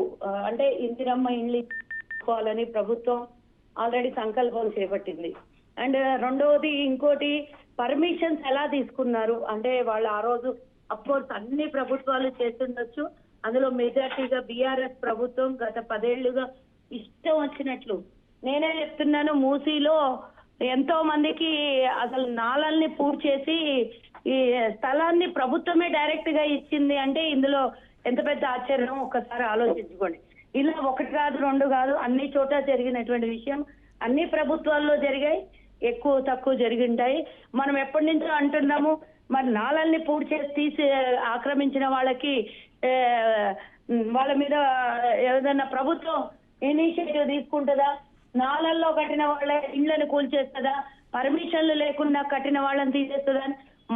అంటే ఇందిరమ్మ ఇళ్ళు ఇచ్చుకోవాలని ప్రభుత్వం ఆల్రెడీ సంకల్పం చేపట్టింది. అండ్ రెండవది ఇంకోటి, పర్మిషన్స్ ఎలా తీసుకున్నారు అంటే వాళ్ళు ఆ రోజు అఫ్కోర్స్ అన్ని ప్రభుత్వాలు చేస్తుండొచ్చు. అందులో మెజార్టీగా బీఆర్ఎస్ ప్రభుత్వం గత 10 ఏళ్లుగా ఇష్టం వచ్చినట్లు. నేనే చెప్తున్నాను, మూసీలో ఎంతో మందికి అసలు నాళల్ని పూర్తి చేసి ఈ స్థలాన్ని ప్రభుత్వమే డైరెక్ట్ గా ఇచ్చింది అంటే ఇందులో ఎంత పెద్ద ఆశ్చర్యం ఒక్కసారి ఆలోచించుకోండి. ఇలా 1 కాదు 2 కాదు అన్ని చోట్ల జరిగినటువంటి విషయం. అన్ని ప్రభుత్వాల్లో జరిగాయి, ఎక్కువ తక్కువ జరిగింటాయి. మనం ఎప్పటి నుంచో అంటున్నాము, మరి నాళల్ని పూర్తి చేసి తీసి ఆక్రమించిన వాళ్ళకి వాళ్ళ మీద ఏదైనా ప్రభుత్వం ఇనిషియేటివ్ తీసుకుంటుందా? నాళల్లో కట్టిన వాళ్ళ ఇండ్లను కూల్చేస్తుందా? పర్మిషన్లు లేకుండా కట్టిన వాళ్ళని తీసేస్తుందా?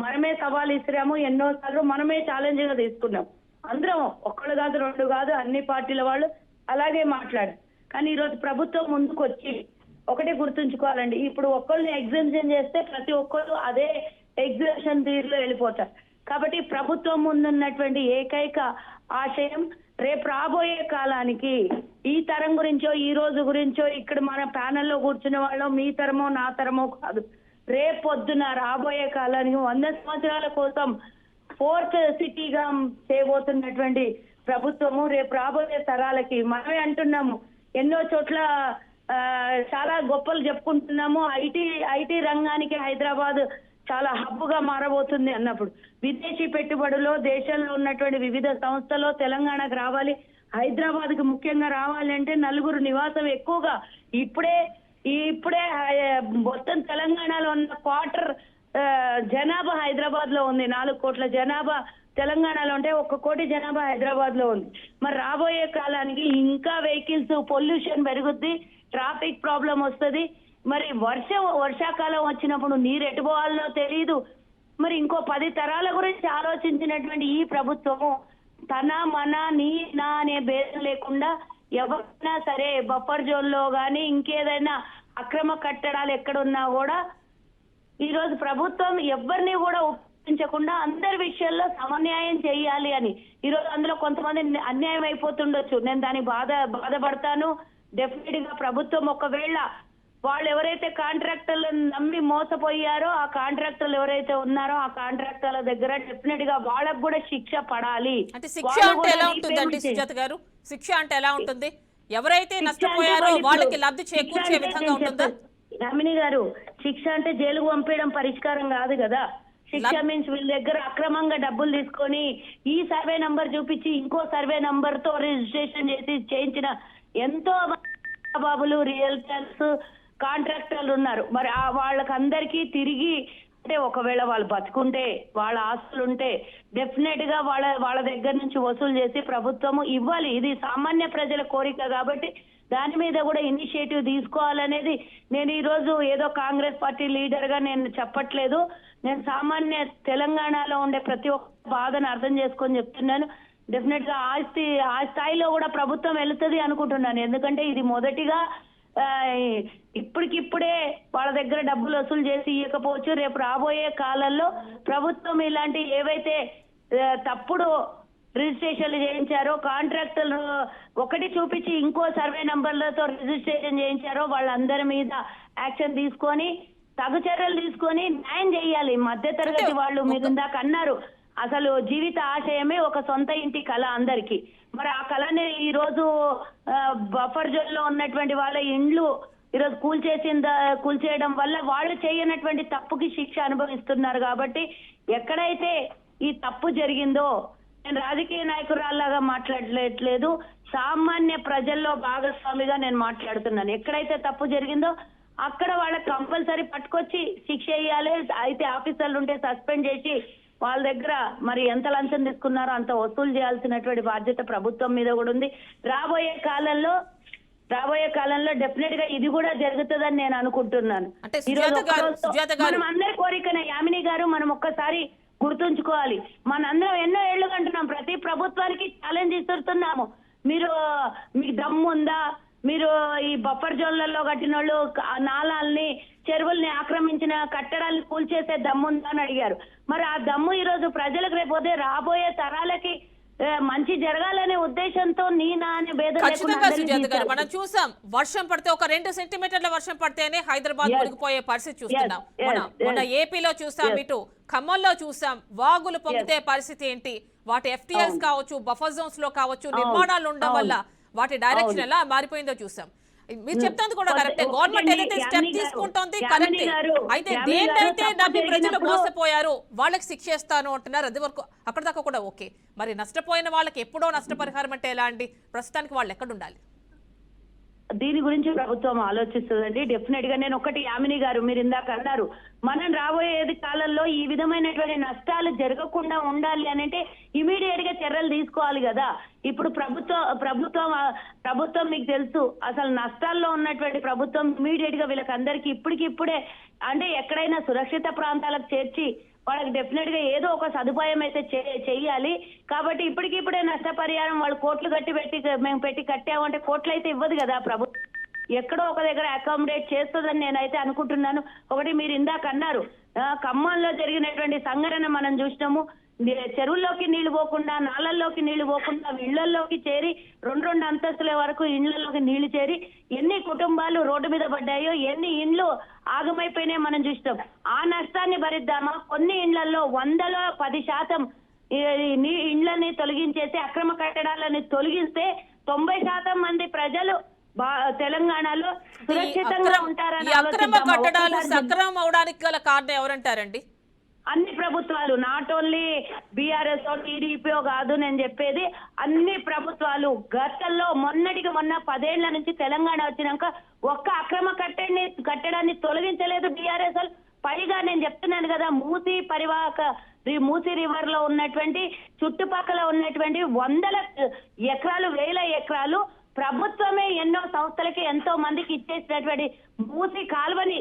మనమే సవాల్ ఇస్తున్నాము, ఎన్నోసార్లు మనమే ఛాలెంజ్ గా తీసుకున్నాం. అందరం ఒక్కళ్ళు కాదు 2 కాదు అన్ని పార్టీల వాళ్ళు అలాగే మాట్లాడారు. కానీ ఈరోజు ప్రభుత్వం ముందుకు వచ్చి ఒకటే గుర్తుంచుకోవాలండి, ఇప్పుడు ఒక్కళ్ళని ఎగ్జామ్షన్ చేస్తే ప్రతి ఒక్కరు అదే ఎగ్జామ్షన్ తీరులో వెళ్ళిపోతారు. కాబట్టి ప్రభుత్వం ముందున్నటువంటి ఏకైక ఆశయం రేపు రాబోయే కాలానికి ఈ తరం గురించో ఈ రోజు గురించో ఇక్కడ మన ప్యానెల్లో కూర్చున్న వాళ్ళు మీ తరమో నా తరమో కాదు, రేపు పొద్దున రాబోయే కాలానికి 100 సంవత్సరాల కోసం 4th సిటీగా చేయబోతున్నటువంటి ప్రభుత్వము రేపు రాబోయే తరాలకి. మనమే అంటున్నాము ఎన్నో చోట్ల చాలా గొప్పలు చెప్పుకుంటున్నాము. ఐటీ రంగానికి హైదరాబాద్ చాలా హబ్ గా మారబోతుంది అన్నప్పుడు విదేశీ పెట్టుబడులు దేశంలో ఉన్నటువంటి వివిధ సంస్థలు తెలంగాణకు రావాలి. హైదరాబాద్ కు ముఖ్యంగా రావాలి అంటే 4 నివాసం ఎక్కువగా ఇప్పుడే మొత్తం తెలంగాణలో ఉన్న 1/4 జనాభా హైదరాబాద్ లో ఉంది. 4 కోట్ల జనాభా తెలంగాణలో ఉంటే 1 కోటి జనాభా హైదరాబాద్ లో ఉంది. మరి రాబోయే కాలానికి ఇంకా వెహికల్స్ పొల్యూషన్ పెరుగుద్ది, ట్రాఫిక్ ప్రాబ్లం వస్తుంది. మరి వర్షాకాలం వచ్చినప్పుడు నీరు ఎటు పోవాలో తెలియదు. మరి ఇంకో 10 తరాల గురించి ఆలోచించినటువంటి ఈ ప్రభుత్వము తన మన నీ నా అనే భేదం లేకుండా ఎవరైనా సరే బఫర్ జోన్ లో గానీ ఇంకేదైనా అక్రమ కట్టడాలు ఎక్కడున్నా కూడా ఈరోజు ప్రభుత్వం ఎవరిని కూడా ఉపయోగించకుండా అందరి విషయాల్లో సమన్యాయం చేయాలి అని. ఈరోజు అందులో కొంతమంది అన్యాయం అయిపోతుండొచ్చు, నేను దానికి బాధపడతాను. డెఫినెట్ గా ప్రభుత్వం ఒకవేళ వాళ్ళు ఎవరైతే కాంట్రాక్టర్లను నమ్మి మోసపోయారో ఆ కాంట్రాక్టర్లు ఎవరైతే ఉన్నారో ఆ కాంట్రాక్టర్ల దగ్గర డెఫినెట్ గా వాళ్ళకు కూడా శిక్ష పడాలి. అంటే శిక్ష అంటే ఎలా ఉంటుందండి సుజాత గారు? శిక్ష అంటే ఎలా ఉంటుంది? ఎవరైతే నష్టపోయారో వాళ్ళకి లబ్ధి చేకూర్చే విధంగా ఉంటుందా? రమిణి గారు, శిక్ష అంటే జైలుకు పంపేయడం పరిష్కారం కాదు కదా. శిక్ష మీన్స్ వీళ్ళ దగ్గర అక్రమంగా డబ్బులు తీసుకొని ఈ సర్వే నంబర్ చూపించి ఇంకో సర్వే నంబర్ తో రిజిస్ట్రేషన్ చేయించిన ఎంతో బాబులు రియల్టర్స్ కాంట్రాక్టర్లు ఉన్నారు. మరి వాళ్ళకందరికీ తిరిగి అంటే ఒకవేళ వాళ్ళు బతుకుంటే వాళ్ళ ఆస్తులు ఉంటే డెఫినెట్ గా వాళ్ళ దగ్గర నుంచి వసూలు చేసి ప్రభుత్వము ఇవ్వాలి. ఇది సామాన్య ప్రజల కోరిక కాబట్టి దాని మీద కూడా ఇనిషియేటివ్ తీసుకోవాలనేది నేను ఈ రోజు ఏదో కాంగ్రెస్ పార్టీ లీడర్ గా నేను చెప్పట్లేదు. నేను సామాన్య తెలంగాణలో ఉండే ప్రతి ఒక్క బాధను అర్థం చేసుకొని చెప్తున్నాను. డెఫినెట్ గా ఆ స్థాయిలో కూడా ప్రభుత్వం వెళుతుంది అనుకుంటున్నాను. ఎందుకంటే ఇది మొదటిగా ఇప్పటికిప్పుడే వాళ్ళ దగ్గర డబ్బులు వసూలు చేసి ఇవ్వకపోవచ్చు. రేపు రాబోయే కాలంలో ప్రభుత్వం ఇలాంటి ఏవైతే తప్పుడు రిజిస్ట్రేషన్లు చేయించారో కాంట్రాక్టర్లు ఒకటి చూపించి ఇంకో సర్వే నంబర్లతో రిజిస్ట్రేషన్ చేయించారో వాళ్ళందరి మీద యాక్షన్ తీసుకొని తగు చర్యలు తీసుకొని న్యాయం చేయాలి. మధ్యతరగతి వాళ్ళు మీరు ఇందాక అన్నారు అసలు జీవిత ఆశయమే ఒక సొంత ఇంటి కళ అందరికి. మరి ఆ కళని ఈ రోజు బఫర్ జోన్ లో ఉన్నటువంటి వాళ్ళ ఇండ్లు ఈరోజు కూల్చేయడం వల్ల వాళ్ళు చేయనటువంటి తప్పుకి శిక్ష అనుభవిస్తున్నారు. కాబట్టి ఎక్కడైతే ఈ తప్పు జరిగిందో నేను రాజకీయ నాయకురాల్లాగా మాట్లాడట్లేదు, సామాన్య ప్రజల్లో భాగస్వామిగా నేను మాట్లాడుతున్నాను. ఎక్కడైతే తప్పు జరిగిందో అక్కడ వాళ్ళకి కంపల్సరీ పట్టుకొచ్చి శిక్ష వేయాలి. అయితే ఆఫీసర్లు ఉంటే సస్పెండ్ చేసి వాళ్ళ దగ్గర మరి ఎంత లంచం తీసుకున్నారో అంత వసూలు చేయాల్సినటువంటి బాధ్యత ప్రభుత్వం మీద కూడా ఉంది. రాబోయే కాలంలో డెఫినెట్ గా ఇది కూడా జరుగుతుందని నేను అనుకుంటున్నాను. మనం అందరి కోరికనే యామిని గారు, మనం ఒక్కసారి గుర్తుంచుకోవాలి. మనందరం ఎన్నో ఏళ్లు అంటున్నాం, ప్రతి ప్రభుత్వానికి ఛాలెంజ్ ఇస్తున్నాము. మీకు దమ్ము ఉందా? మీరు ఈ బఫర్ జోన్లలో కట్టిన వాళ్ళు నాలాల్ని చెరువుల్ని ఆక్రమించిన కట్టడాలను కూల్చేసే దమ్ము ఉందా అని అడిగారు. మరి ఆ దమ్ము ఈ రోజు ప్రజలకు రేపోతే రాబోయే తరాలకి మంచి జరగాలనే ఉద్దేశంతో నీనా అనే భేదం ఖచ్చితంగా లేకుండా సుజాత గారు అందరినీ మనం చూసాం వర్షం పడితే ఒక 2 సెంటీమీటర్ల వర్షం పడితేనే హైదరాబాద్ Yes. మునిగిపోయే పరిస్థితి చూస్తున్నాం. Yes, మొన్న yes. ఏపీలో చూసాం, Yes. ఇటు ఖమ్మంలో చూసాం. వాగులు పొంగితే పరిస్థితి ఏంటి, వాటి FTLs కావచ్చు, బఫర్ జోన్స్ లో కావచ్చు, నిర్మాణాలు ఉండడం వల్ల వాటి డైరెక్షన్ ఎలా మారిపోయిందో చూసాం. మీరు చెప్తుంది కూడా కరెక్టే, గవర్నమెంట్ ఏదైతే స్టెప్ తీసుకుంటోంది కరెక్టే. అయితే దేన్నైతే నమ్మి ప్రజలు మోసపోయారు వాళ్ళకి శిక్ష ఇస్తాను అంటున్నారు, అది వరకు అక్కడ దాకా కూడా ఓకే. మరి నష్టపోయిన వాళ్ళకి ఎప్పుడో నష్టపరిహారం అంటే ఎలా అండి? ప్రస్తుతానికి వాళ్ళు ఎక్కడ ఉండాలి? దీని గురించి ప్రభుత్వం ఆలోచిస్తుందండి. డెఫినెట్ గా నేను ఒకటి, యామిని గారు మీరు ఇందాక అన్నారు, మనం రాబోయేది కాలంలో ఈ విధమైనటువంటి నష్టాలు జరగకుండా ఉండాలి అని అంటే ఇమీడియట్ గా చర్యలు తీసుకోవాలి కదా. ఇప్పుడు ప్రభుత్వం మీకు తెలుసు, అసలు నష్టాల్లో ఉన్నటువంటి ప్రభుత్వం ఇమీడియట్ గా వీళ్ళకందరికీ ఇప్పటికిప్పుడే అంటే ఎక్కడైనా సురక్షిత ప్రాంతాలకు చేర్చి వాళ్ళకి డెఫినెట్ గా ఏదో ఒక సదుపాయం అయితే చెయ్యాలి. కాబట్టి ఇప్పటికిప్పుడే నష్టపరిహారం వాళ్ళు కోట్లు మేము పెట్టి కట్టామంటే కోట్లు అయితే ఇవ్వదు కదా ప్రభుత్వం, ఎక్కడో ఒక దగ్గర అకామిడేట్ చేస్తుందని నేనైతే అనుకుంటున్నాను. ఒకటి మీరు ఇందాక అన్నారు, ఖమ్మంలో జరిగినటువంటి సంఘటన మనం చూసినాము. చెరువుల్లోకి నీళ్లు పోకుండా, నాళల్లోకి నీళ్లు పోకుండా ఇళ్లలోకి చేరి 2 అంతస్తుల వరకు ఇళ్లలోకి నీళ్లు చేరి ఎన్ని కుటుంబాలు రోడ్డు మీద పడ్డాయో, ఎన్ని ఇండ్లు ఆగమైపోయినాయో మనం చూసినాం. ఆ నష్టాన్ని భరిద్దామా? కొన్ని ఇండ్లలో 100లో 10% ఇండ్లని తొలగించేసి అక్రమ కట్టడాలని తొలగిస్తే 90% మంది ప్రజలు తెలంగాణలో సురక్షితంగా ఉంటారని అక్రమ కట్టడాలు సక్రమం అవడానికి గల కారణం ఎవరంటారండి? అన్ని ప్రభుత్వాలు, నాట్ ఓన్లీ బీఆర్ఎస్ టీడీపీ కాదు నేను చెప్పేది, అన్ని ప్రభుత్వాలు గతంలో మొన్నటికి మొన్న 10 ఏళ్ల నుంచి తెలంగాణ వచ్చినాక ఒక్క అక్రమ కట్టడాన్ని తొలగించలేదు బీఆర్ఎస్. పైగా నేను చెప్తున్నాను కదా, మూసీ రివర్ లో ఉన్నటువంటి చుట్టుపక్కల ఉన్నటువంటి 100 ఎకరాలు 1000 ఎకరాలు ప్రభుత్వమే ఎన్నో సంస్థలకి ఎంతో మందికి ఇచ్చేసినటువంటి మూసీ కాల్వని,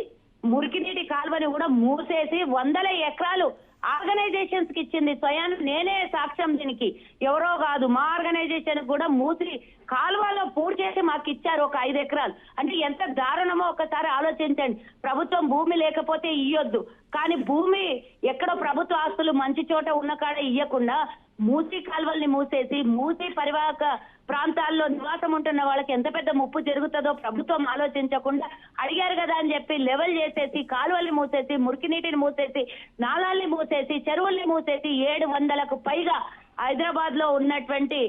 మురికినీటి కాల్వని కూడా మూసేసి 100 ఎకరాలు ఆర్గనైజేషన్స్ కి ఇచ్చింది. స్వయాన్ని నేనే సాక్ష్యం దీనికి, ఎవరో కాదు, మా ఆర్గనైజేషన్ కూడా మూసి కాలువలో పూర్తి చేసి మాకు ఇచ్చారు ఒక 5 ఎకరాలు. అంటే ఎంత దారుణమో ఒకసారి ఆలోచించండి. ప్రభుత్వం భూమి లేకపోతే ఇయ్యొద్దు, కానీ భూమి ఎక్కడో ప్రభుత్వ ఆస్తులు మంచి చోట ఉన్న కాడ ఇయ్యకుండా మూసీ కాలువల్ని మూసేసి మూసీ పరివాహక ప్రాంతాల్లో నివాసం ఉంటున్న వాళ్ళకి ఎంత పెద్ద ముప్పు జరుగుతుందో ప్రభుత్వం ఆలోచించకుండా అడిగారు కదా అని చెప్పి లెవెల్ చేసేసి కాలువల్ని మూసేసి, మురికి నీటిని మూసేసి, నాళాల్ని మూసేసి, చెరువుల్ని మూసేసి 700కు పైగా హైదరాబాద్ లో ఉన్నటువంటి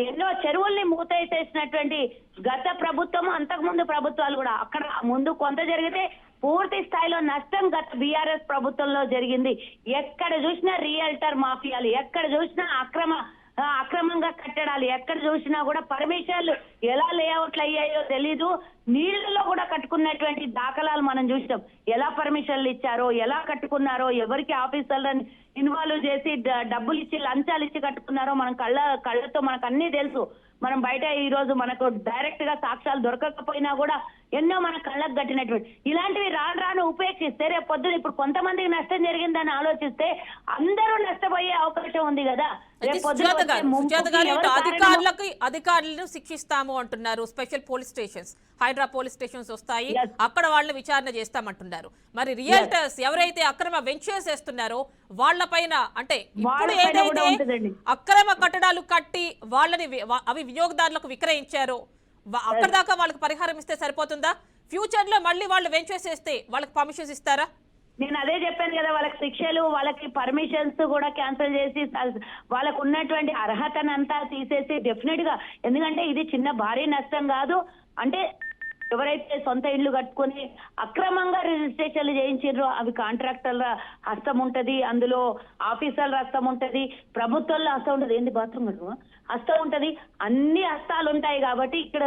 ఎన్నో చెరువుల్ని మూతేసేసినటువంటి గత ప్రభుత్వం, అంతకుముందు ప్రభుత్వాలు కూడా. అక్కడ ముందు కొంత జరిగితే పూర్తి స్థాయిలో నష్టం గత బీఆర్ఎస్ ప్రభుత్వంలో జరిగింది. ఎక్కడ చూసినా రియల్టర్ మాఫియాలు, ఎక్కడ చూసినా అక్రమంగా కట్టడాలు, ఎక్కడ చూసినా కూడా పర్మిషన్లు ఎలా లేఅవుట్లు అయ్యాయో తెలీదు. నీళ్లలో కూడా కట్టుకున్నటువంటి దాఖలాలు మనం చూసినాం. ఎలా పర్మిషన్లు ఇచ్చారో, ఎలా కట్టుకున్నారో, ఎవరికి ఆఫీసర్లను ఇన్వాల్వ్ చేసి డబ్బులు ఇచ్చి లంచాలు ఇచ్చి కట్టుకున్నారో మనం కళ్ళతో మనకు అన్ని తెలుసు. మనం బయట ఈ రోజు మనకు డైరెక్ట్ గా సాక్ష్యాలు దొరకకపోయినా కూడా ఎన్నో మన కళ్ళకు కట్టినటువంటి ఇలాంటివి రాను ఉపేక్షిస్తే రేపు పొద్దున ఇప్పుడు కొంతమందికి నష్టం జరిగిందని ఆలోచిస్తే అందరూ నష్టపోయే అవకాశం ఉంది కదా. అధికారులను శిక్షిస్తాము అంటున్నారు. Special police stations, HYDRAA police stations వస్తాయి, అక్కడ వాళ్ళని విచారణ చేస్తామంటున్నారు. మరి రియల్టర్స్ ఎవరైతే అక్రమ వెంచర్స్ చేస్తున్నారో వాళ్ళ పైన, అంటే ఇప్పుడు ఏదైతే అక్రమ కట్టడాలు కట్టి వాళ్ళని అవి వినియోగదారులకు విక్రయించారో అక్కడ దాకా వాళ్ళకి పరిహారం ఇస్తే సరిపోతుందా? ఫ్యూచర్ లో మళ్ళీ వాళ్ళు వెంచర్స్ చేస్తే వాళ్ళకి పర్మిషన్స్ ఇస్తారా? నేను అదే చెప్పాను కదా, వాళ్ళకి శిక్షలు, వాళ్ళకి పర్మిషన్స్ కూడా క్యాన్సిల్ చేసి వాళ్ళకు ఉన్నటువంటి అర్హతనంతా తీసేసి డెఫినెట్ గా, ఎందుకంటే ఇది చిన్న భారీ నష్టం కాదు. అంటే ఎవరైతే సొంత ఇళ్లు కట్టుకుని అక్రమంగా రిజిస్ట్రేషన్లు చేయించారో అవి కాంట్రాక్టర్ల హస్తం ఉంటది, అందులో ఆఫీసర్ల హస్తం ఉంటది, ప్రభుత్వంలో హస్తం ఉంటది, ఏంది బాత్రూమ్ హస్తం ఉంటది, అన్ని హస్తాలు ఉంటాయి. కాబట్టి ఇక్కడ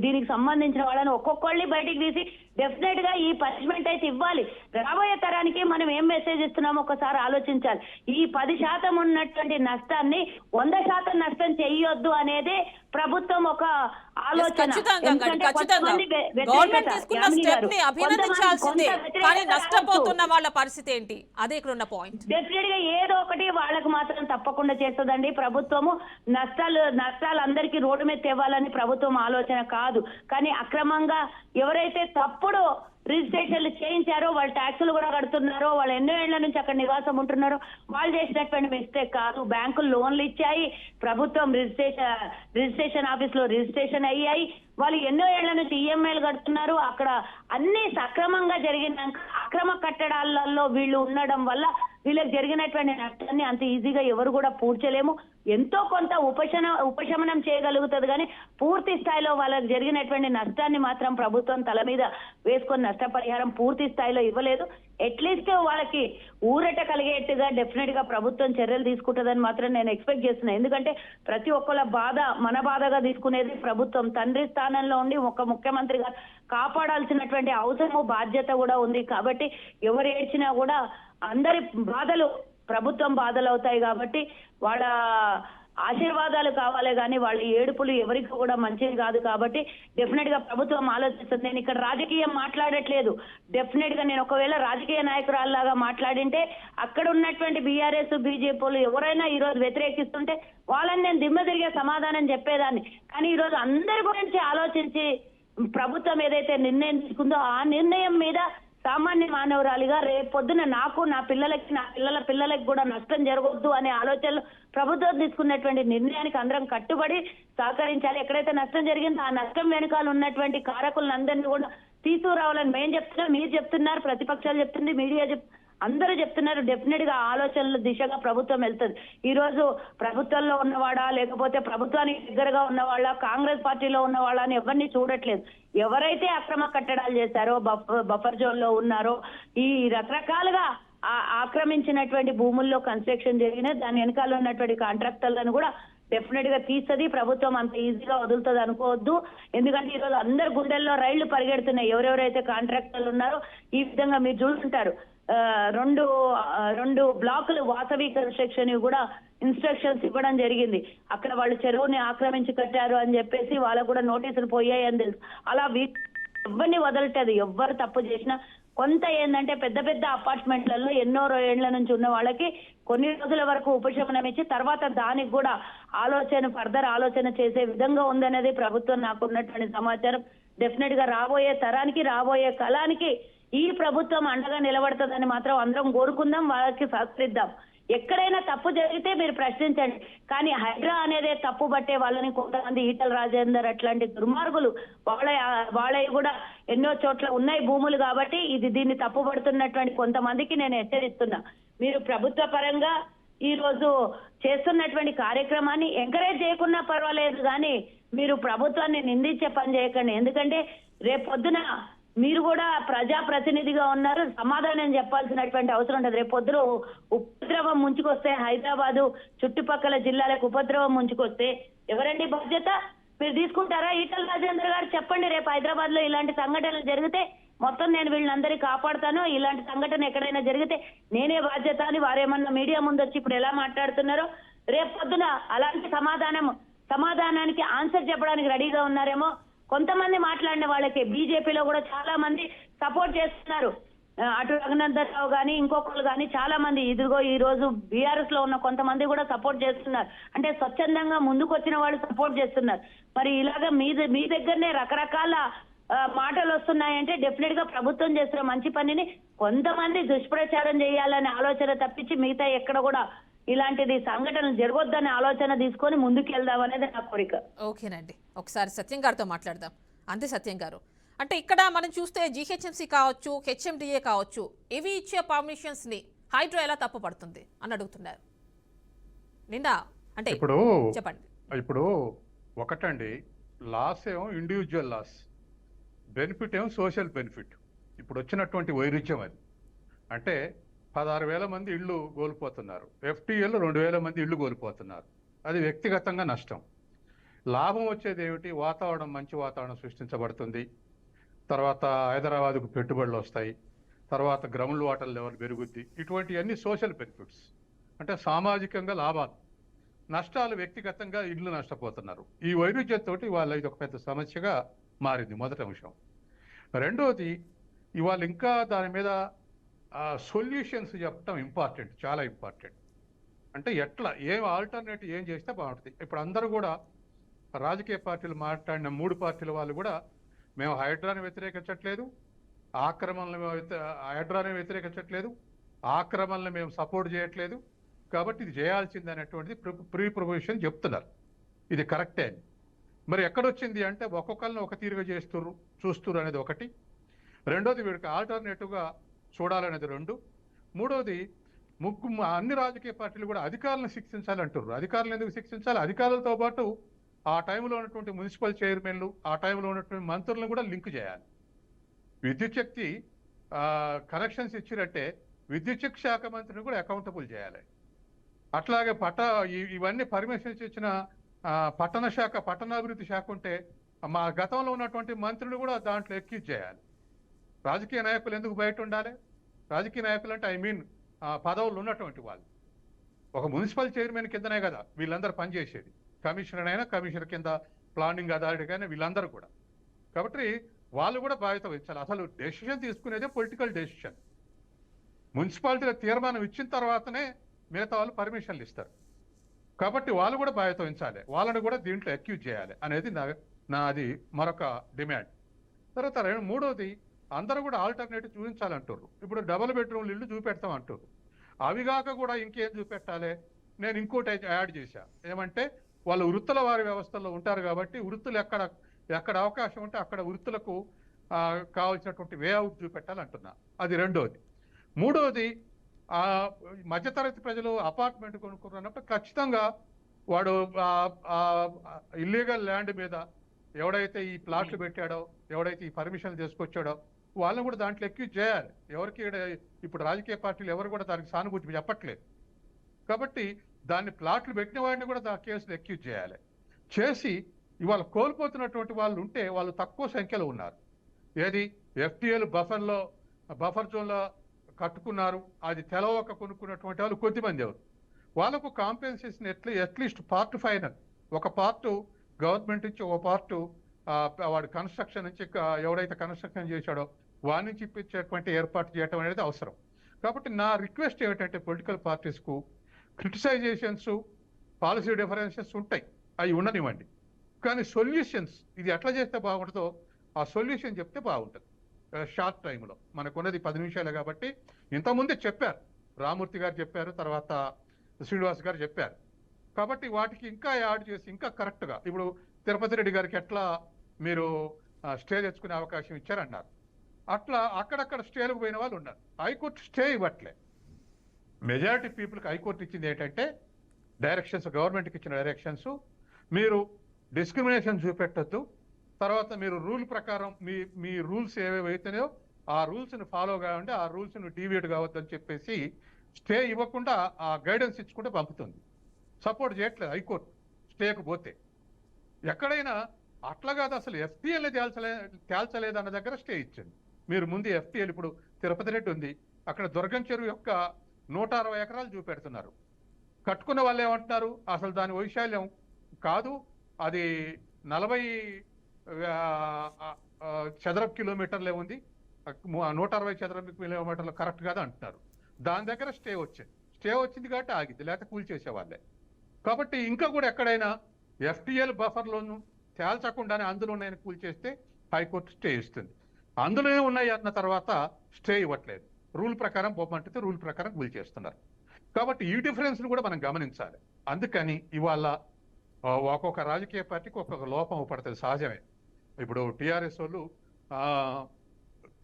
దీనికి సంబంధించిన వాళ్ళని ఒక్కొక్కళ్ళని బయటికి తీసి డెఫినెట్ గా ఈ పనిష్మెంట్ అయితే ఇవ్వాలి. రాబోయే తరానికి మనం ఏం మెసేజ్ ఇస్తున్నామో ఒకసారి ఆలోచించాలి. ఈ 10% ఉన్నటువంటి నష్టాన్ని 100% నష్టం చెయ్యొద్దు అనేది ప్రభుత్వం ఒక ఆలోచన. నష్టపోతున్న వాళ్ళ పరిస్థితి ఏంటి? అదే ఇక్కడ ఉన్న పాయింట్. డెఫినెట్ గా ఏదో ఒకటి వాళ్ళకి మాత్రం తప్పకుండా చేస్తుందండి ప్రభుత్వము. నష్టాలు అందరికీ రోడ్డు మీద తేవాలని ప్రభుత్వం ఆలోచన కాదు, కానీ అక్రమంగా ఎవరైతే తప్పుడు రిజిస్ట్రేషన్లు చేయించారో, వాళ్ళు ట్యాక్సులు కూడా కడుతున్నారో, వాళ్ళు ఎన్నో ఏళ్ల నుంచి అక్కడ నివాసం ఉంటున్నారో, వాళ్ళు చేసినటువంటి మిస్టేక్ కాదు. బ్యాంకులు లోన్లు ఇచ్చాయి, ప్రభుత్వం రిజిస్ట్రేషన్ ఆఫీస్ లో రిజిస్ట్రేషన్ అయ్యాయి, వాళ్ళు ఎన్నో ఏళ్ల నుంచి ఈఎంఐలు కడుతున్నారు. అక్కడ అన్ని సక్రమంగా జరిగినాక అక్రమ కట్టడాలలో వీళ్ళు ఉండడం వల్ల వీళ్ళకి జరిగినటువంటి నష్టాన్ని అంత ఈజీగా ఎవరు కూడా పూడ్చలేము. ఎంతో కొంత ఉపశమనం చేయగలుగుతుంది, కానీ పూర్తి స్థాయిలో వాళ్ళకి జరిగినటువంటి నష్టాన్ని మాత్రం ప్రభుత్వం తల మీద వేసుకొని నష్టపరిహారం పూర్తి స్థాయిలో ఇవ్వలేదు. అట్లీస్ట్ వాళ్ళకి ఊరట కలిగేట్టుగా డెఫినెట్ గా ప్రభుత్వం చర్యలు తీసుకుంటుందని మాత్రం నేను ఎక్స్పెక్ట్ చేస్తున్నాను. ఎందుకంటే ప్రతి ఒక్కళ్ళ బాధ మన బాధగా తీసుకునేది ప్రభుత్వం. తండ్రి స్థానంలో ఉండి ఒక ముఖ్యమంత్రిగా కాపాడాల్సినటువంటి అవసరము బాధ్యత కూడా ఉంది. కాబట్టి ఎవరు ఏడ్చినా కూడా అందరి బాధలు ప్రభుత్వం బాధలు అవుతాయి. కాబట్టి వాళ్ళ ఆశీర్వాదాలు కావాలి, కానీ వాళ్ళ ఏడుపులు ఎవరికి కూడా మంచిది కాదు. కాబట్టి డెఫినెట్ గా ప్రభుత్వం ఆలోచిస్తుంది. నేను ఇక్కడ రాజకీయం మాట్లాడట్లేదు. డెఫినెట్ గా నేను ఒకవేళ రాజకీయ నాయకురాల్లాగా మాట్లాడింటే అక్కడ ఉన్నటువంటి బీఆర్ఎస్ బీజేపీలు ఎవరైనా ఈ రోజు వ్యతిరేకిస్తుంటే వాళ్ళని నేను దిమ్మ తిరిగే సమాధానం చెప్పేదాన్ని. కానీ ఈ రోజు అందరి గురించి ఆలోచించి ప్రభుత్వం ఏదైతే నిర్ణయం తీసుకుందో ఆ నిర్ణయం మీద సామాన్య మానవరాలిగా రేపొద్దున నాకు, నా పిల్లలకి, నా పిల్లలకి కూడా నష్టం జరగొద్దు అనే ఆలోచనలు ప్రభుత్వం తీసుకున్నటువంటి నిర్ణయానికి అందరం కట్టుబడి సహకరించాలి. ఎక్కడైతే నష్టం జరిగిందో ఆ నష్టం వెనుకాల ఉన్నటువంటి కారకులందరినీ కూడా తీసుకురావాలని మేము చెప్తున్నాం, మీరు చెప్తున్నారు, ప్రతిపక్షాలు చెప్తుంది, మీడియా అందరూ చెప్తున్నారు. డెఫినెట్ గా ఆలోచనల దిశగా ప్రభుత్వం వెళ్తుంది. ఈ రోజు ప్రభుత్వంలో ఉన్నవాడా లేకపోతే ప్రభుత్వానికి దగ్గరగా ఉన్నవాళ్ళ, కాంగ్రెస్ పార్టీలో ఉన్నవాళ్ళ అని ఎవరిని చూడట్లేదు. ఎవరైతే అక్రమ కట్టడాలు చేశారో, బఫర్ జోన్ లో ఉన్నారో, ఈ రకరకాలుగా ఆక్రమించినటువంటి భూముల్లో కన్స్ట్రక్షన్ జరిగిన దాని వెనకాల ఉన్నటువంటి కాంట్రాక్టర్లను కూడా డెఫినెట్ గా తీస్తుంది. ప్రభుత్వం అంత ఈజీగా వదులుతుంది అనుకోవద్దు. ఎందుకంటే ఈ రోజు అందరు గుండెల్లో రైళ్లు పరిగెడుతున్నాయి. ఎవరెవరైతే కాంట్రాక్టర్లు ఉన్నారో ఈ విధంగా మీరు చూస్తుంటారు. రెండు బ్లాకులు వాసవి కన్స్ట్రక్షన్ కూడా ఇన్స్ట్రక్షన్స్ ఇవ్వడం జరిగింది. అక్కడ వాళ్ళు చెరువుని ఆక్రమించి కట్టారు అని చెప్పేసి వాళ్ళకు కూడా నోటీసులు పోయాయి అని తెలుసు. అలా ఎవరిని వదలటది. ఎవ్వరు తప్పు చేసినా కొంత ఏంటంటే పెద్ద పెద్ద అపార్ట్మెంట్లలో ఎన్నో ఏళ్ల నుంచి ఉన్న వాళ్ళకి కొన్ని రోజుల వరకు ఉపశమనం ఇచ్చి తర్వాత దానికి కూడా ఫర్దర్ ఆలోచన చేసే విధంగా ఉందనేది ప్రభుత్వం నాకు ఉన్నటువంటి సమాచారం. డెఫినెట్ గా రాబోయే తరానికి, రాబోయే కాలానికి ఈ ప్రభుత్వం అండగా నిలబడుతుందని మాత్రం అందరం కోరుకుందాం, వాళ్ళకి సహకరిద్దాం. ఎక్కడైనా తప్పు జరిగితే మీరు ప్రశ్నించండి, కానీ హైడ్రా అనేదే తప్పు పట్టే వాళ్ళని కొంతమంది ఈటల రాజేందర్ అట్లాంటి దుర్మార్గులు వాళ్ళవి కూడా ఎన్నో చోట్ల ఉన్నాయి భూములు. కాబట్టి దీన్ని తప్పు పడుతున్నటువంటి కొంతమందికి నేను హెచ్చరిస్తున్నా. మీరు ప్రభుత్వ పరంగా ఈ రోజు చేస్తున్నటువంటి కార్యక్రమాన్ని ఎంకరేజ్ చేయకున్నా పర్వాలేదు, కానీ మీరు ప్రభుత్వాన్ని నిందించే పని చేయకండి. ఎందుకంటే రేపొద్దున మీరు కూడా ప్రజాప్రతినిధిగా ఉన్నారు, సమాధానం చెప్పాల్సినటువంటి అవసరం ఉంటుంది. రేపొద్దున ఉపద్రవం ముంచుకొస్తే, హైదరాబాదు చుట్టుపక్కల జిల్లాలకు ఉపద్రవం ముంచుకొస్తే ఎవరండి బాధ్యత? మీరు తీసుకుంటారా? ఈటల రాజేందర్ గారు చెప్పండి, రేపు హైదరాబాద్ లో ఇలాంటి సంఘటనలు జరిగితే మొత్తం నేను వీళ్ళందరినీ కాపాడుతాను, ఇలాంటి సంఘటన ఎక్కడైనా జరిగితే నేనే బాధ్యత అని వారేమన్నా మీడియా ముందు వచ్చి ఇప్పుడు ఎలా మాట్లాడుతున్నారో, రేపు పొద్దున అలాంటి సమాధానానికి ఆన్సర్ చెప్పడానికి రెడీగా ఉన్నారేమో. కొంతమంది మాట్లాడిన వాళ్ళకి బీజేపీలో కూడా చాలా మంది సపోర్ట్ చేస్తున్నారు. అటు రఘునందన్ రావు కానీ ఇంకొకరు కానీ చాలా మంది ఇదిగో ఈ రోజు బీఆర్ఎస్ లో ఉన్న కొంతమంది కూడా సపోర్ట్ చేస్తున్నారు. అంటే స్వచ్ఛందంగా ముందుకు వచ్చిన వాళ్ళు సపోర్ట్ చేస్తున్నారు. మరి ఇలాగా మీ దగ్గరనే రకరకాల మాటలు వస్తున్నాయంటే డెఫినెట్ గా ప్రభుత్వం చేస్తున్న మంచి పనిని కొంతమంది దుష్ప్రచారం చేయాలనే ఆలోచన తప్పించి మిగతా ఎక్కడ కూడా ఇలాంటిది సంఘటనలు జరగొద్దనే ఆలోచన తీసుకొని ముందుకు వెళ్దాం అనేది నా కోరిక. ఓకేనండి, ఒకసారి సత్యం గారితో మాట్లాడదాం. అంతే సత్యం గారు, అంటే ఇక్కడ మనం చూస్తే జీహెచ్ఎంసీ కావచ్చు, హెచ్ఎండిఏ కావచ్చు, ఇవి ఇచ్చే పర్మిషన్స్ ని హైడ్రో ఎలా తప్పు పడుతుంది అని అడుగుతున్నారు. నిండా అంటే ఇప్పుడు చెప్పండి. ఇప్పుడు ఒకటండి, లాస్ ఏమో ఇండివిజువల్ లాస్, బెనిఫిట్ ఏమో సోషల్ బెనిఫిట్. ఇప్పుడు వచ్చినటువంటి వైరుధ్యం అది. అంటే 16,000 మంది ఇళ్ళు కోల్పోతున్నారు, ఎఫ్టీఏలు 2,000 మంది ఇళ్ళు కోల్పోతున్నారు. అది వ్యక్తిగతంగా నష్టం. లాభం వచ్చేది ఏమిటి? వాతావరణం, మంచి వాతావరణం సృష్టించబడుతుంది. తర్వాత హైదరాబాద్కు పెట్టుబడులు వస్తాయి. తర్వాత గ్రౌండ్ వాటర్ లెవెల్ పెరుగుద్ది. ఇటువంటివన్నీ సోషల్ బెనిఫిట్స్, అంటే సామాజికంగా లాభాలు. నష్టాలు వ్యక్తిగతంగా ఇళ్ళు నష్టపోతున్నారు. ఈ వైరుధ్యంతో వాళ్ళ ఇది ఒక పెద్ద సమస్యగా మారింది, మొదటి అంశం. రెండోది, ఇవాళ ఇంకా దాని మీద సొల్యూషన్స్ చెప్పడం ఇంపార్టెంట్, చాలా ఇంపార్టెంట్. అంటే ఎట్లా, ఏం ఆల్టర్నేటివ్ ఏం చేస్తే బాగుంటుంది. ఇప్పుడు అందరూ కూడా రాజకీయ పార్టీలు మాట్లాడిన 3 పార్టీల వాళ్ళు కూడా మేము హైడ్రాని వ్యతిరేకించట్లేదు, ఆక్రమణలు హైడ్రాని వ్యతిరేకించట్లేదు, ఆక్రమణలు మేము సపోర్ట్ చేయట్లేదు, కాబట్టి ఇది చేయాల్సింది అనేటువంటిది ప్రీ ప్రొవిజన్ చెప్తున్నారు. ఇది కరెక్టే అని. మరి ఎక్కడొచ్చింది అంటే ఒక్కొక్కరిని ఒక తీరుగా చూస్తున్నారు అనేది ఒకటి. రెండోది వీడికి ఆల్టర్నేటివ్గా చూడాలనేది రెండు. మూడోది అన్ని రాజకీయ పార్టీలు కూడా అధికారులను శిక్షించాలంటారు. అధికారులు ఎందుకు శిక్షించాలి? అధికారులతో పాటు ఆ టైంలో ఉన్నటువంటి మున్సిపల్ చైర్మన్లు, ఆ టైంలో ఉన్నటువంటి మంత్రులను కూడా లింక్ చేయాలి. విద్యుత్ శక్తి కనెక్షన్స్ ఇచ్చినట్టే విద్యుత్ శక్తి శాఖ మంత్రిని కూడా అకౌంటబుల్ చేయాలి. అట్లాగే ఇవన్నీ పర్మిషన్స్ ఇచ్చిన పట్టణాభివృద్ధి శాఖ ఉంటే మా గతంలో ఉన్నటువంటి మంత్రులు కూడా దాంట్లో ఎక్కిజ్ చేయాలి. రాజకీయ నాయకులు ఎందుకు బయట ఉండాలి? రాజకీయ నాయకులు అంటే పదవులు ఉన్నటువంటి వాళ్ళు. ఒక మున్సిపల్ చైర్మన్ కిందనే కదా వీళ్ళందరూ పనిచేసేది. కమిషనర్ అయినా కమిషనర్ కింద ప్లానింగ్ అథారిటీ కానీ వీళ్ళందరూ కూడా. కాబట్టి వాళ్ళు కూడా బాధ్యత వహించాలి. అసలు డెసిషన్ తీసుకునేదే పొలిటికల్ డెసిషన్. మున్సిపాలిటీలో తీర్మానం ఇచ్చిన తర్వాతనే మిగతా వాళ్ళు పర్మిషన్లు ఇస్తారు. కాబట్టి వాళ్ళు కూడా బాధ్యత వహించాలి, వాళ్ళని కూడా దీంట్లో అక్యూజ్ చేయాలి అనేది నాది మరొక డిమాండ్. తర్వాత మూడోది అందరూ కూడా ఆల్టర్నేటివ్ చూపించాలంటారు. ఇప్పుడు డబుల్ బెడ్రూమ్లు ఇల్లు చూపెడతాం అంటారు. అవి కాక కూడా ఇంకేం చూపెట్టాలి? నేను ఇంకోటి యాడ్ చేశా. ఏమంటే వాళ్ళు వృత్తుల వారి వ్యవస్థలో ఉంటారు కాబట్టి వృత్తులు ఎక్కడ అవకాశం ఉంటే అక్కడ వృత్తులకు కావాల్సినటువంటి వేఅవుట్ చూపెట్టాలంటున్నా. అది రెండోది. మూడోది మధ్యతరగతి ప్రజలు అపార్ట్మెంట్ కొనుక్కున్నప్పుడు ఖచ్చితంగా వాడు ఇల్లీగల్ ల్యాండ్ మీద ఎవడైతే ఈ ప్లాట్లు పెట్టాడో, ఎవడైతే ఈ పర్మిషన్లు తీసుకొచ్చాడో వాళ్ళని కూడా దాంట్లో ఎక్యూజ్ చేయాలి. ఎవరికి ఇప్పుడు రాజకీయ పార్టీలు ఎవరు కూడా దానికి సానుభూతి చెప్పట్లేదు. కాబట్టి దాన్ని ప్లాట్లు పెట్టిన వాడిని కూడా కేసులు ఎక్యూజ్ చేయాలి. చేసి ఇవాళ కోల్పోతున్నటువంటి వాళ్ళు ఉంటే వాళ్ళు తక్కువ సంఖ్యలో ఉన్నారు. ఏది ఎఫ్టీఎల్ బఫర్ జోన్లో కట్టుకున్నారు, అది తెలవక కొనుక్కున్నటువంటి వాళ్ళు కొద్దిమంది ఎవరు. వాళ్ళకు కాంపెన్సేషన్ అట్లీస్ట్ పార్ట్ ఫైనల్, ఒక పార్టు గవర్నమెంట్ నుంచి, ఒక పార్టు వాడు కన్స్ట్రక్షన్ నుంచి ఎవడైతే కన్స్ట్రక్షన్ చేశాడో వాడి నుంచి ఇప్పించేటువంటి ఏర్పాటు చేయడం అనేది అవసరం. కాబట్టి నా రిక్వెస్ట్ ఏమిటంటే పొలిటికల్ పార్టీస్కు క్రిటిసైజేషన్స్, పాలసీ డిఫరెన్సెస్ ఉంటాయి, అవి ఉండనివ్వండి. కానీ సొల్యూషన్స్ ఇది ఎట్లా చేస్తే బాగుంటుందో ఆ సొల్యూషన్ చెప్తే బాగుంటుంది. షార్ట్ టైంలో మనకున్నది 10 నిమిషాలే కాబట్టి ఇంతకుముందే చెప్పారు, రామూర్తి గారు చెప్పారు, తర్వాత శ్రీనివాస్ గారు చెప్పారు. కాబట్టి వాటికి ఇంకా యాడ్ చేసి ఇంకా కరెక్ట్గా ఇప్పుడు తిరుపతి రెడ్డి గారికి ఎట్లా మీరు స్టే తెచ్చుకునే అవకాశం ఇచ్చారన్నారు, అట్లా అక్కడక్కడ స్టేలకు పోయిన వాళ్ళు ఉన్నారు. హైకోర్టు స్టే ఇవ్వట్లే. మెజారిటీ పీపుల్కి హైకోర్టు ఇచ్చింది ఏంటంటే డైరెక్షన్స్, గవర్నమెంట్కి ఇచ్చిన డైరెక్షన్స్, మీరు డిస్క్రిమినేషన్ చూపెట్టద్దు, తర్వాత మీరు రూల్ ప్రకారం మీ రూల్స్ ఏవేవైతేనో ఆ రూల్స్ని ఫాలో కావండి, ఆ రూల్స్ని డీవియేట్ కావద్దని చెప్పేసి స్టే ఇవ్వకుండా ఆ గైడెన్స్ ఇచ్చుకుంటే పంపుతుంది. సపోర్ట్ చేయట్లేదు హైకోర్టు స్టేకు పోతే. ఎక్కడైనా అట్లా కాదు, అసలు ఎఫ్టీఎల్ని తేల్చలేదు అన్న దగ్గర స్టే ఇచ్చింది. మీరు ముందు ఎఫ్టీఎల్ ఇప్పుడు తిరుపతి రెడ్డి ఉంది, అక్కడ దుర్గం చెరువు యొక్క 160 ఎకరాలు చూపెడుతున్నారు. కట్టుకున్న వాళ్ళు ఏమంటున్నారు, అసలు దాని వైశాల్యం కాదు, అది 40 చదరపు కిలోమీటర్లే ఉంది, 160 చదరపు కిలోమీటర్లు కరెక్ట్ కాదు అంటున్నారు. దాని దగ్గర స్టే వచ్చింది కాబట్టి ఆగింది, లేకపోతే కూల్చేసేవాళ్ళే. కాబట్టి ఇంకా కూడా ఎక్కడైనా ఎఫ్టీఎల్ బఫర్లోను తేల్చకుండానే అందులో ఉన్నాయని కూల్చేస్తే హైకోర్టు స్టే ఇస్తుంది. అందులోనే ఉన్నాయి అన్న తర్వాత స్టే ఇవ్వట్లేదు. రూల్ ప్రకారం పోమంటే రూల్ ప్రకారం కూల్చేస్తున్నారు. కాబట్టి ఈ డిఫరెన్స్ను కూడా మనం గమనించాలి. అందుకని ఇవాళ ఒక్కొక్క రాజకీయ పార్టీకి ఒక్కొక్క లోపం పడుతుంది, సహజమే. ఇప్పుడు టీఆర్ఎస్ వాళ్ళు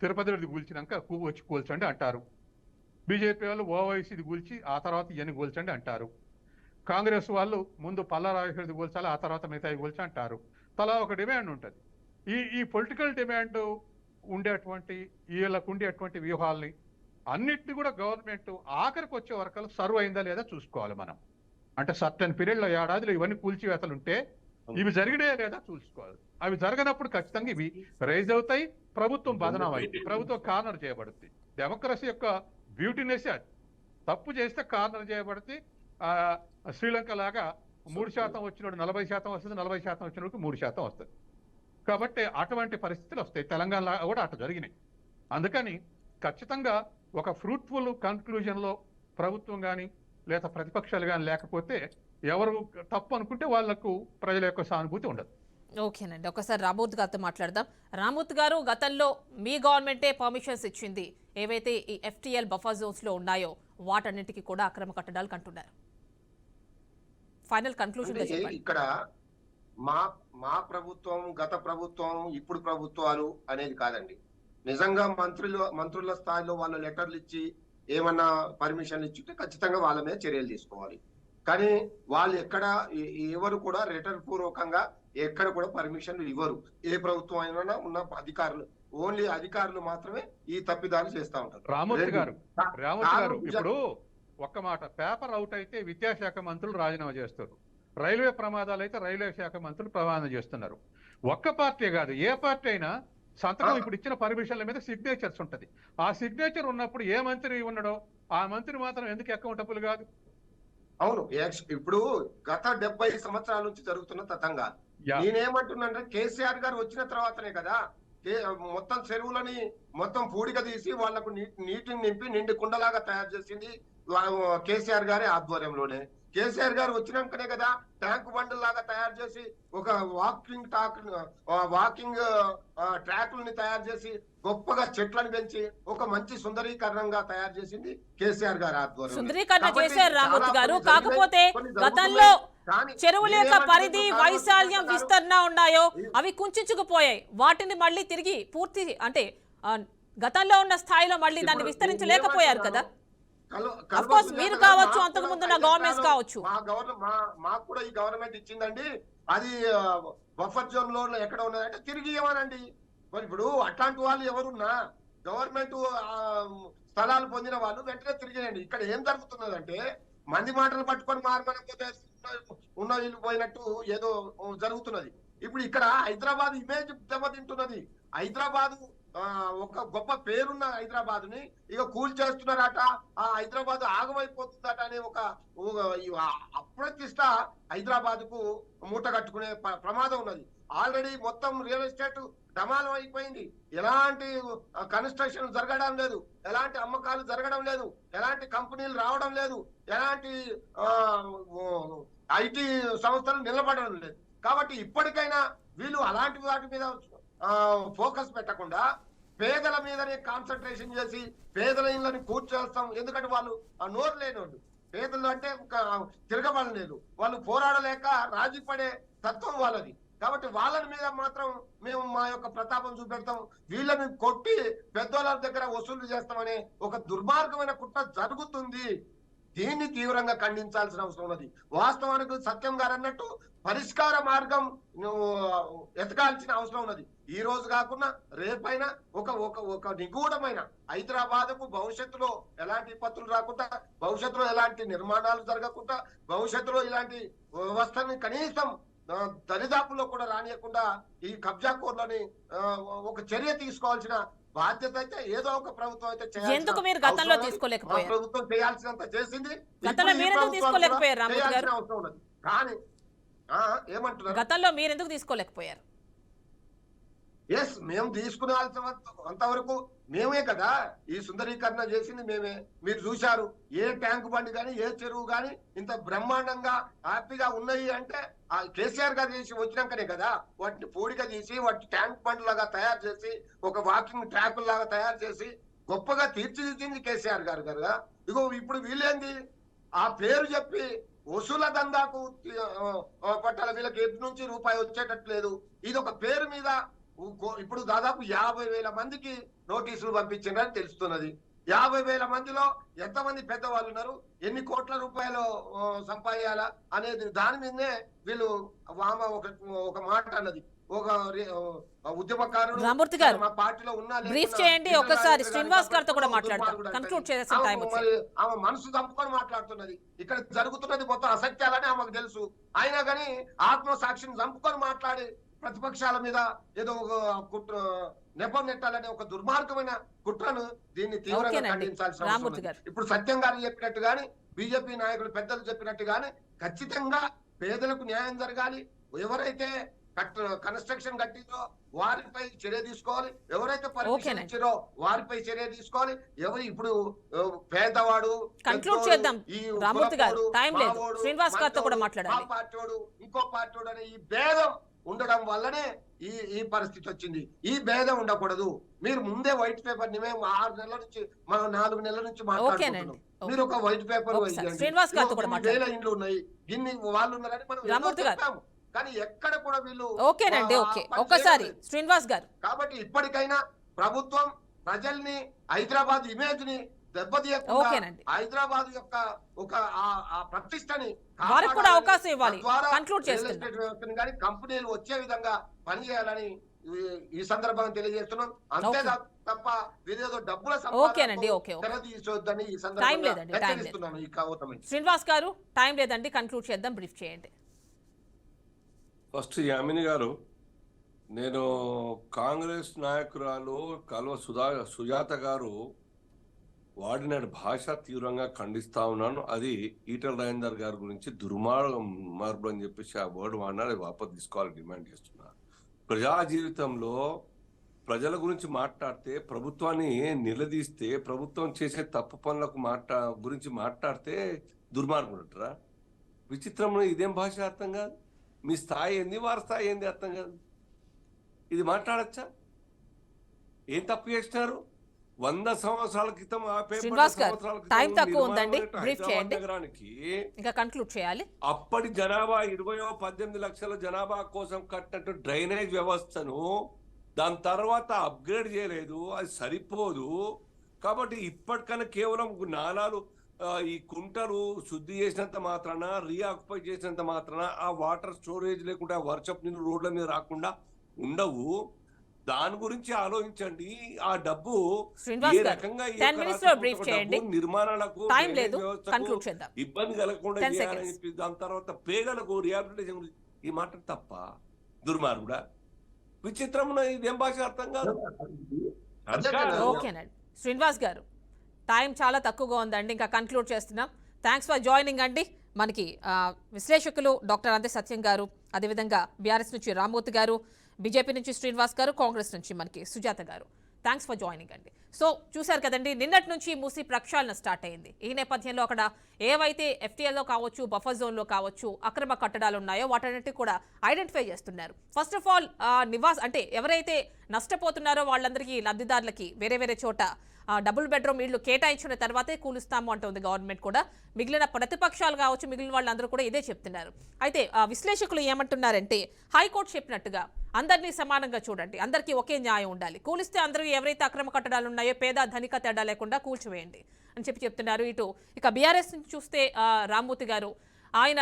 తిరుపతి రెడ్డి కూల్చినాక వచ్చి కూల్చండి అంటారు. బీజేపీ వాళ్ళు ఓవైసీది కూల్చి ఆ తర్వాత ఇవన్నీ కూల్చండి అంటారు. కాంగ్రెస్ వాళ్ళు ముందు పల్లారాజేశ్వరిది కూల్చాలి, ఆ తర్వాత మిగతాయి కూల్చి అంటారు. తలా ఒక డిమాండ్ ఉంటుంది. ఈ పొలిటికల్ డిమాండ్ ఉండేటువంటి వీళ్ళకు ఉండేటువంటి వ్యూహాల్ని అన్నిటిని కూడా గవర్నమెంట్ ఆఖరికి వచ్చే వరకు సర్వ్ అయిందా లేదా చూసుకోవాలి మనం. అంటే సర్టన్ పీరియడ్లో ఏడాదిలో ఇవన్నీ కూల్చివేతలు ఉంటే ఇవి జరిగినాయా లేదా చూసుకోవాలి. అవి జరగనప్పుడు ఖచ్చితంగా ఇవి రైజ్ అవుతాయి, ప్రభుత్వం బదనాం అయింది, ప్రభుత్వం కార్నర్ చేయబడుతుంది. డెమోక్రసీ యొక్క బ్యూటీనెస్ అది. తప్పు చేస్తే కార్నర్ చేయబడితే శ్రీలంక లాగా 3% వచ్చినప్పుడు 40% వస్తుంది, 40% వచ్చినప్పుడు 3% వస్తుంది. కాబట్టి అటువంటి పరిస్థితులు వస్తాయి. తెలంగాణలో కూడా అటు జరిగినాయి. అందుకని ఖచ్చితంగా ఒక ఫ్రూట్ఫుల్ కన్క్లూజన్లో ప్రభుత్వం కానీ లేదా ప్రతిపక్షాలు కానీ లేకపోతే ఎవరు తప్పు అనుకుంటే వాళ్లకు ప్రజల యొక్క సానుభూతి ఉండదు. ఓకేనండి, ఒకసారి రామూర్తి గారితో మాట్లాడదాం. రామూర్తి గారు, గతంలో మీ గవర్నమెంటే పర్మిషన్స్ ఇచ్చింది, ఏవైతే ఈ FTL బఫర్ జోన్స్ లో ఉన్నాయో వాటన్నిటికీ కూడా అక్రమ కట్టడాలు కంటున్నారు. ఫైనల్ కన్క్లూజన్ అంటే ఇక్కడ మా ప్రభుత్వం, గత ప్రభుత్వం, ఇప్పుడు ప్రభుత్వాలు అనేది కాదండి. నిజంగా మంత్రుల స్థాయిలో వాళ్ళు లెటర్లు ఇచ్చి ఏమన్నా పర్మిషన్లు ఇచ్చుంటే ఖచ్చితంగా వాళ్ళ మీద చర్యలు తీసుకోవాలి. కానీ వాళ్ళు ఎవరు కూడా రిటర్న్ పూర్వకంగా ఎక్కడ కూడా పర్మిషన్లు ఇవ్వరు. ఏ ప్రభుత్వం అయినా ఉన్న అధికారులు, ఓన్లీ అధికారులు మాత్రమే ఈ తప్పిదాలు చేస్తా ఉంటారు. రామూర్తి గారు ఇప్పుడు ఒక్క మాట, పేపర్ అవుట్ అయితే విద్యాశాఖ మంత్రులు రాజీనామా చేస్తారు, రైల్వే ప్రమాదాలు అయితే రైల్వే శాఖ మంత్రులు ప్రమాదం చేస్తున్నారు. ఒక్క పార్టీ కాదు, ఏ పార్టీ అయినా సంతకం ఇప్పుడు ఇచ్చిన పర్మిషన్ల మీద సిగ్నేచర్స్ ఉంటది. ఆ సిగ్నేచర్ ఉన్నప్పుడు ఏ మంత్రి ఉన్నాడో ఆ మంత్రి మాత్రం ఎందుకు అకౌంటబుల్ కాదు? అవును, ఇప్పుడు గత 70 సంవత్సరాల నుంచి జరుగుతున్న తతంగా. నేనేమంటున్నానంటే కేసీఆర్ గారు వచ్చిన తర్వాతనే కదా మొత్తం చెరువులని మొత్తం పూడిక తీసి వాళ్లకు నీటిని నింపి నిండి కుండలాగా తయారు చేసింది కేసీఆర్ గారి ఆధ్వర్యంలోనే. కేసీఆర్ గారు వచ్చినాకనే కదా ట్యాంక్ బండ్ లాగా తయారు చేసి ఒక వాకింగ్ ట్రాక్లని తయారు చేసి గొప్పగా చెట్లను పెంచి ఒక మంచి సుందరీకరణంగా తయారు చేసింది కేసీఆర్ గారి ఆధ్వర్యం. సుందరీకరణ చేశారు రామూర్తి గారు. కాకపోతే గతంలో చెరువుల యొక్క పరిధి, వైశాల్యం, విస్తరణ ఉన్నాయో అవి కుంచుకుపోయాయి. వాటిని మళ్ళీ తిరిగి పూర్తి అంటే గతంలో ఉన్న స్థాయిలో మళ్ళీ దాన్ని విస్తరించలేకపోయారు కదా. మీరు కావచ్చు, అంతకు ముందు గవర్నమెంట్స్ కావచ్చు. మాకు కూడా ఈ గవర్నమెంట్ ఇచ్చిందండి, అది బఫర్ జోన్ లో ఎక్కడ ఉన్నదంటే తిరిగి ఇవ్వనండి. మరి ఇప్పుడు అట్లాంటి వాళ్ళు ఎవరున్నా గవర్నమెంట్ స్థలాలు పొందిన వాళ్ళు వెంటనే తిరిగినండి. ఇక్కడ ఏం జరుగుతున్నదంటే మంది మాటలు పట్టుకొని మారకపోతే ఉన్న ఇల్లు పోయినట్టు ఏదో జరుగుతున్నది. ఇప్పుడు ఇక్కడ హైదరాబాద్ ఇమేజ్ దెబ్బతింటున్నది. హైదరాబాద్ ఒక గొప్ప పేరున్న హైదరాబాద్ ని ఇక కూల్ చేస్తున్నారట, ఆ హైదరాబాద్ ఆగమైపోతుందట అనే ఒక అప్రతిష్ట హైదరాబాద్ కు మూట కట్టుకునే ప్రమాదం ఉన్నది. ఆల్రెడీ మొత్తం రియల్ ఎస్టేట్ డమాలం అయిపోయింది. ఎలాంటి కన్స్ట్రక్షన్ జరగడం లేదు, ఎలాంటి అమ్మకాలు జరగడం లేదు, ఎలాంటి కంపెనీలు రావడం లేదు, ఎలాంటి ఐటీ సంస్థలు నిలబడడం లేదు. కాబట్టి ఇప్పటికైనా వీళ్ళు అలాంటి వాటి మీద ఫోకస్ పెట్టకుండా పేదల మీదనే కాన్సన్ట్రేషన్ చేసి పేదల ఇళ్ళని కూర్చేస్తాం. ఎందుకంటే వాళ్ళు నోరు లేనోళ్ళు, పేదలు అంటే తిరగబడలేదు, వాళ్ళు పోరాడలేక రాజీ పడే తత్వం వాళ్ళది. కాబట్టి వాళ్ళ మీద మాత్రం మేము మా యొక్క ప్రతాపం చూపెడతాం, వీళ్ళని కొట్టి పెద్దోళ్ళ దగ్గర వసూలు చేస్తామనే ఒక దుర్మార్గమైన కుట్ర జరుగుతుంది. దీన్ని తీవ్రంగా ఖండించాల్సిన అవసరం ఉన్నది. వాస్తవానికి సత్యం గారు అన్నట్టు పరిష్కార మార్గం ఎతకాల్సిన అవసరం ఉన్నది. ఈ రోజు కాకుండా రేపైనా ఒక నిగూఢమైన హైదరాబాద్ కు భవిష్యత్తులో ఎలాంటి విపత్తులు రాకుండా, భవిష్యత్తులో ఎలాంటి నిర్మాణాలు జరగకుండా, భవిష్యత్తులో ఇలాంటి వ్యవస్థని కనీసం దరిదాపుల్లో కూడా రానియకుండా ఈ కబ్జా కోర్లని ఒక చర్య తీసుకోవాల్సిన బాధ్యత అయితే ఏదో ఒక ప్రభుత్వం అయితే చేయాలి. ప్రభుత్వం చేయాల్సినంత చేసింది, చేయాల్సిన అవసరం ఉన్నది. కానీ ఏమంటున్నారు, గతంలో మీరు ఎందుకు తీసుకోలేకపోయారు? ఎస్, మేము తీసుకునేవాల్సిన అంతవరకు మేమే కదా ఈ సుందరీకరణ చేసింది మేమే. మీరు చూశారు, ఏ ట్యాంక్ బండి కానీ ఏ చెరువు కానీ ఇంత బ్రహ్మాండంగా హ్యాపీగా ఉన్నాయి అంటే ఆ కేసీఆర్ గారు చేసి వచ్చినాకనే కదా. వాటిని పూడిక తీసి వాటి ట్యాంక్ బండ్ లాగా తయారు చేసి ఒక వాకింగ్ ట్రాక్ లాగా తయారు చేసి గొప్పగా తీర్చిదిద్దింది కేసీఆర్ గారు కదా. ఇగో ఇప్పుడు వీళ్ళేంది ఆ పేరు చెప్పి వసూల దందాకు పట్టాల, వీళ్ళకి ఎటు నుంచి రూపాయి వచ్చేటట్లేదు. ఇది ఒక పేరు మీద ఇప్పుడు దాదాపు 50,000 మందికి నోటీసులు పంపించారని తెలుస్తున్నది. 50,000 మందిలో ఎంతమంది పెద్దవాళ్ళు ఉన్నారు, ఎన్ని కోట్ల రూపాయలు సంపాదించాలా అనేది దాని మీదనే వీళ్ళు ఒక మాట అన్నది. ఒక ఉద్యమకారుడు రామూర్తి గారు మా పార్టీలో ఉన్నా బ్రీఫ్ చేయండి ఒకసారి. శ్రీనివాస్ గారితో కూడా మాట్లాడతాం, కన్క్లూడ్ చేసే టైం వచ్చింది. ఆమె మనసు చంపుకొని మాట్లాడుతున్నది. ఇక్కడ జరుగుతున్నది మొత్తం అసత్యాలని ఆమెకు తెలుసు. అయినా కానీ ఆత్మసాక్షిని చంపుకొని మాట్లాడి ప్రతిపక్షాల మీద ఏదో కుట్ర నెపం నెట్టాలనే ఒక దుర్మార్గమైన కుట్రను దీన్ని తీవ్రంగా ఖండించాల్సిన అవసరం ఉంది. ఇప్పుడు సత్యం గారు చెప్పినట్టు గాని, బీజేపీ నాయకులు పెద్దలు చెప్పినట్టు గాని ఖచ్చితంగా పేదలకు న్యాయం జరగాలి. ఎవరైతే కన్స్ట్రక్షన్ కట్టిందో వారిపై చర్య తీసుకోవాలి, ఎవరైతే పర్మిషన్ ఇచ్చారో వారిపై చర్య తీసుకోవాలి. ఎవరు ఇప్పుడు పేదవాడు, కన్క్లూడ్ చేద్దాం రామూర్తి గారు, టైం లేదు. శ్రీనివాస్ గారితో కూడా మాట్లాడాలి. పార్టీవాడు ఇంకో పార్టీవాడు అనే ఈ భేదం ఉండడం వల్లనే ఈ పరిస్థితి వచ్చింది. ఈ భేదం ఉండకూడదు. మీరు ముందే వైట్ పేపర్ ని మేము 6 నెలల నుంచి మనం 4 నెలల నుంచి మాట్లాడుకుంటున్నాం. మీరు ఒక వైట్ పేపర్ శ్రీనివాస్ గారితో కూడా వేల ఇండ్లు ఉన్నాయి, ఇన్ని వాళ్ళు ఉన్నారని మనం ఎన్నో చెప్పాము. కానీ ఎక్కడ కూడా వీళ్ళు ఓకేనండి. ఓకే, ఒక్కసారి శ్రీనివాస్ గారు. కాబట్టి ఇప్పటికైనా ప్రభుత్వం ప్రజల్ని హైదరాబాద్ ఇమేజ్ ని దెబ్బతీయకుండా హైదరాబాద్ యొక్క ఒక ఆ ప్రతిష్టని వారికి కూడా అవకాశం ఇవ్వాలి. తద్వారా కంక్లూడ్ రియల్ ఎస్టేట్ వ్యవస్థని కానీ కంపెనీలు వచ్చే విధంగా పనిచేయాలని ఈ సందర్భంగా తెలియజేస్తున్నాం. అంతే తప్ప వీరేదో డబ్బుల తెరదీసొద్దని ఈ సందర్భంగా హెచ్చరిస్తున్నాను. ఈ కావతమై శ్రీనివాస్ గారు టైం లేదండి, కంక్లూడ్ చేద్దాం, బ్రీఫ్ చేయండి. ఫస్ట్ యామిని గారు, నేను కాంగ్రెస్ నాయకురాలు కల్వ సుజాత గారు వాడిన భాష తీవ్రంగా ఖండిస్తా ఉన్నాను. అది ఈటల రాజేందర్ గారి గురించి దుర్మార్గుడు అని చెప్పేసి ఆ వర్డ్ వాడినా అది వాపసు తీసుకోవాలని డిమాండ్ చేస్తున్నారు. ప్రజా జీవితంలో ప్రజల గురించి మాట్లాడితే, ప్రభుత్వాన్ని నిలదీస్తే, ప్రభుత్వం చేసే తప్పు పనులకు గురించి మాట్లాడితే దుర్మార్గుడు అంటారా? విచిత్రంలో ఇదేం భాష అర్థం కాదు. మీ స్థాయి ఏంది, వారి స్థాయి ఏంది అర్థం కాదు. ఇది మాట్లాడచ్చా? ఏం తప్పు చేసినారు? 100 సంవత్సరాల క్రితం అప్పటి జనాభా 18 లక్షల జనాభా కోసం కట్టినట్టు డ్రైనేజ్ వ్యవస్థను దాని తర్వాత అప్గ్రేడ్ చేయలేదు. అది సరిపోదు. కాబట్టి ఇప్పటికన్నా కేవలం నాలాలు ఈ కుంటలు శుద్ధి చేసినంత మాత్రాన, రీఆక్యుపై చేసినంత మాత్రాన ఆ వాటర్ స్టోరేజ్ లేకుండా వర్షపు నీళ్ళు రోడ్ల మీద రాకుండా ఉండవు. దాని గురించి ఆలోచించండి. ఆ డబ్బు ఏ రకంగా నిర్మాణాలకు ఇబ్బంది కలగకుండా చేయాలని చెప్పి దాని తర్వాత పేదలకు రిహాబిలిటేషన్ గురించి ఈ మాట తప్ప దుర్మార్గుడా? విచిత్రంలో ఇదేం భాష అర్థం కాదు. ఓకేనండి శ్రీనివాస్ గారు, టైం చాలా తక్కువగా ఉందండి, ఇంకా కన్క్లూడ్ చేస్తున్నాం. థ్యాంక్స్ ఫర్ జాయినింగ్ అండి. మనకి విశ్లేషకులు డాక్టర్ అంతే సత్యం గారు, అదేవిధంగా బీఆర్ఎస్ నుంచి రామ్మూర్తి గారు, బీజేపీ నుంచి శ్రీనివాస్ గారు, కాంగ్రెస్ నుంచి మనకి సుజాత గారు. థ్యాంక్స్ ఫర్ జాయినింగ్ అండి. సో చూశారు కదండి, నిన్నటి నుంచి మూసీ ప్రక్షాళన స్టార్ట్ అయింది. ఈ నేపథ్యంలో అక్కడ ఏవైతే ఎఫ్టీఎల్లో కావచ్చు, బఫర్ జోన్లో కావచ్చు అక్రమ కట్టడాలు ఉన్నాయో వాటన్నిటి కూడా ఐడెంటిఫై చేస్తున్నారు. ఫస్ట్ ఆఫ్ ఆల్ అంటే ఎవరైతే నష్టపోతున్నారో వాళ్ళందరికీ, లబ్ధిదారులకి వేరే వేరే చోట డబుల్ బెడ్రూమ్ ఇళ్లు కేటాయించిన తర్వాతే కూలుస్తాము అంటుంది గవర్నమెంట్ కూడా. మిగిలిన ప్రతిపక్షాలు కావచ్చు, మిగిలిన వాళ్ళందరూ కూడా ఇదే చెప్తున్నారు. అయితే విశ్లేషకులు ఏమంటున్నారంటే, హైకోర్టు చెప్పినట్టుగా అందరినీ సమానంగా చూడండి, అందరికీ ఒకే న్యాయం ఉండాలి, కూలిస్తే అందరూ ఎవరైతే అక్రమ కట్టడాలు ఉన్నాయో పేద ధనిక తేడా లేకుండా కూల్చివేయండి అని చెప్తున్నారు. ఇక బీఆర్ఎస్ నుంచి చూస్తే రామ్మూర్తి గారు, ఆయన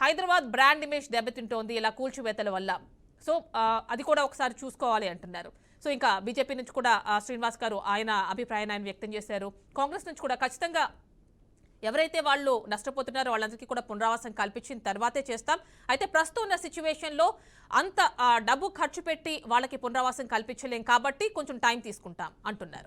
హైదరాబాద్ బ్రాండ్ ఇమేజ్ దెబ్బతింటోంది ఇలా కూల్చివేతల వల్ల, సో అది కూడా ఒకసారి చూసుకోవాలి అంటున్నారు. సో ఇంకా బీజేపీ నుంచి కూడా శ్రీనివాస్ గారు ఆయన అభిప్రాయాన్ని ఆయన వ్యక్తం చేశారు. కాంగ్రెస్ నుంచి కూడా ఖచ్చితంగా ఎవరైతే వాళ్ళు నష్టపోతున్నారో వాళ్ళందరికీ కూడా పునరావాసం కల్పించిన తర్వాతే చేస్తాం, అయితే ప్రస్తుతం ఉన్న సిచ్యువేషన్లో అంత డబ్బు ఖర్చు పెట్టి వాళ్ళకి పునరావాసం కల్పించలేం కాబట్టి కొంచెం టైం తీసుకుంటాం అంటున్నారు.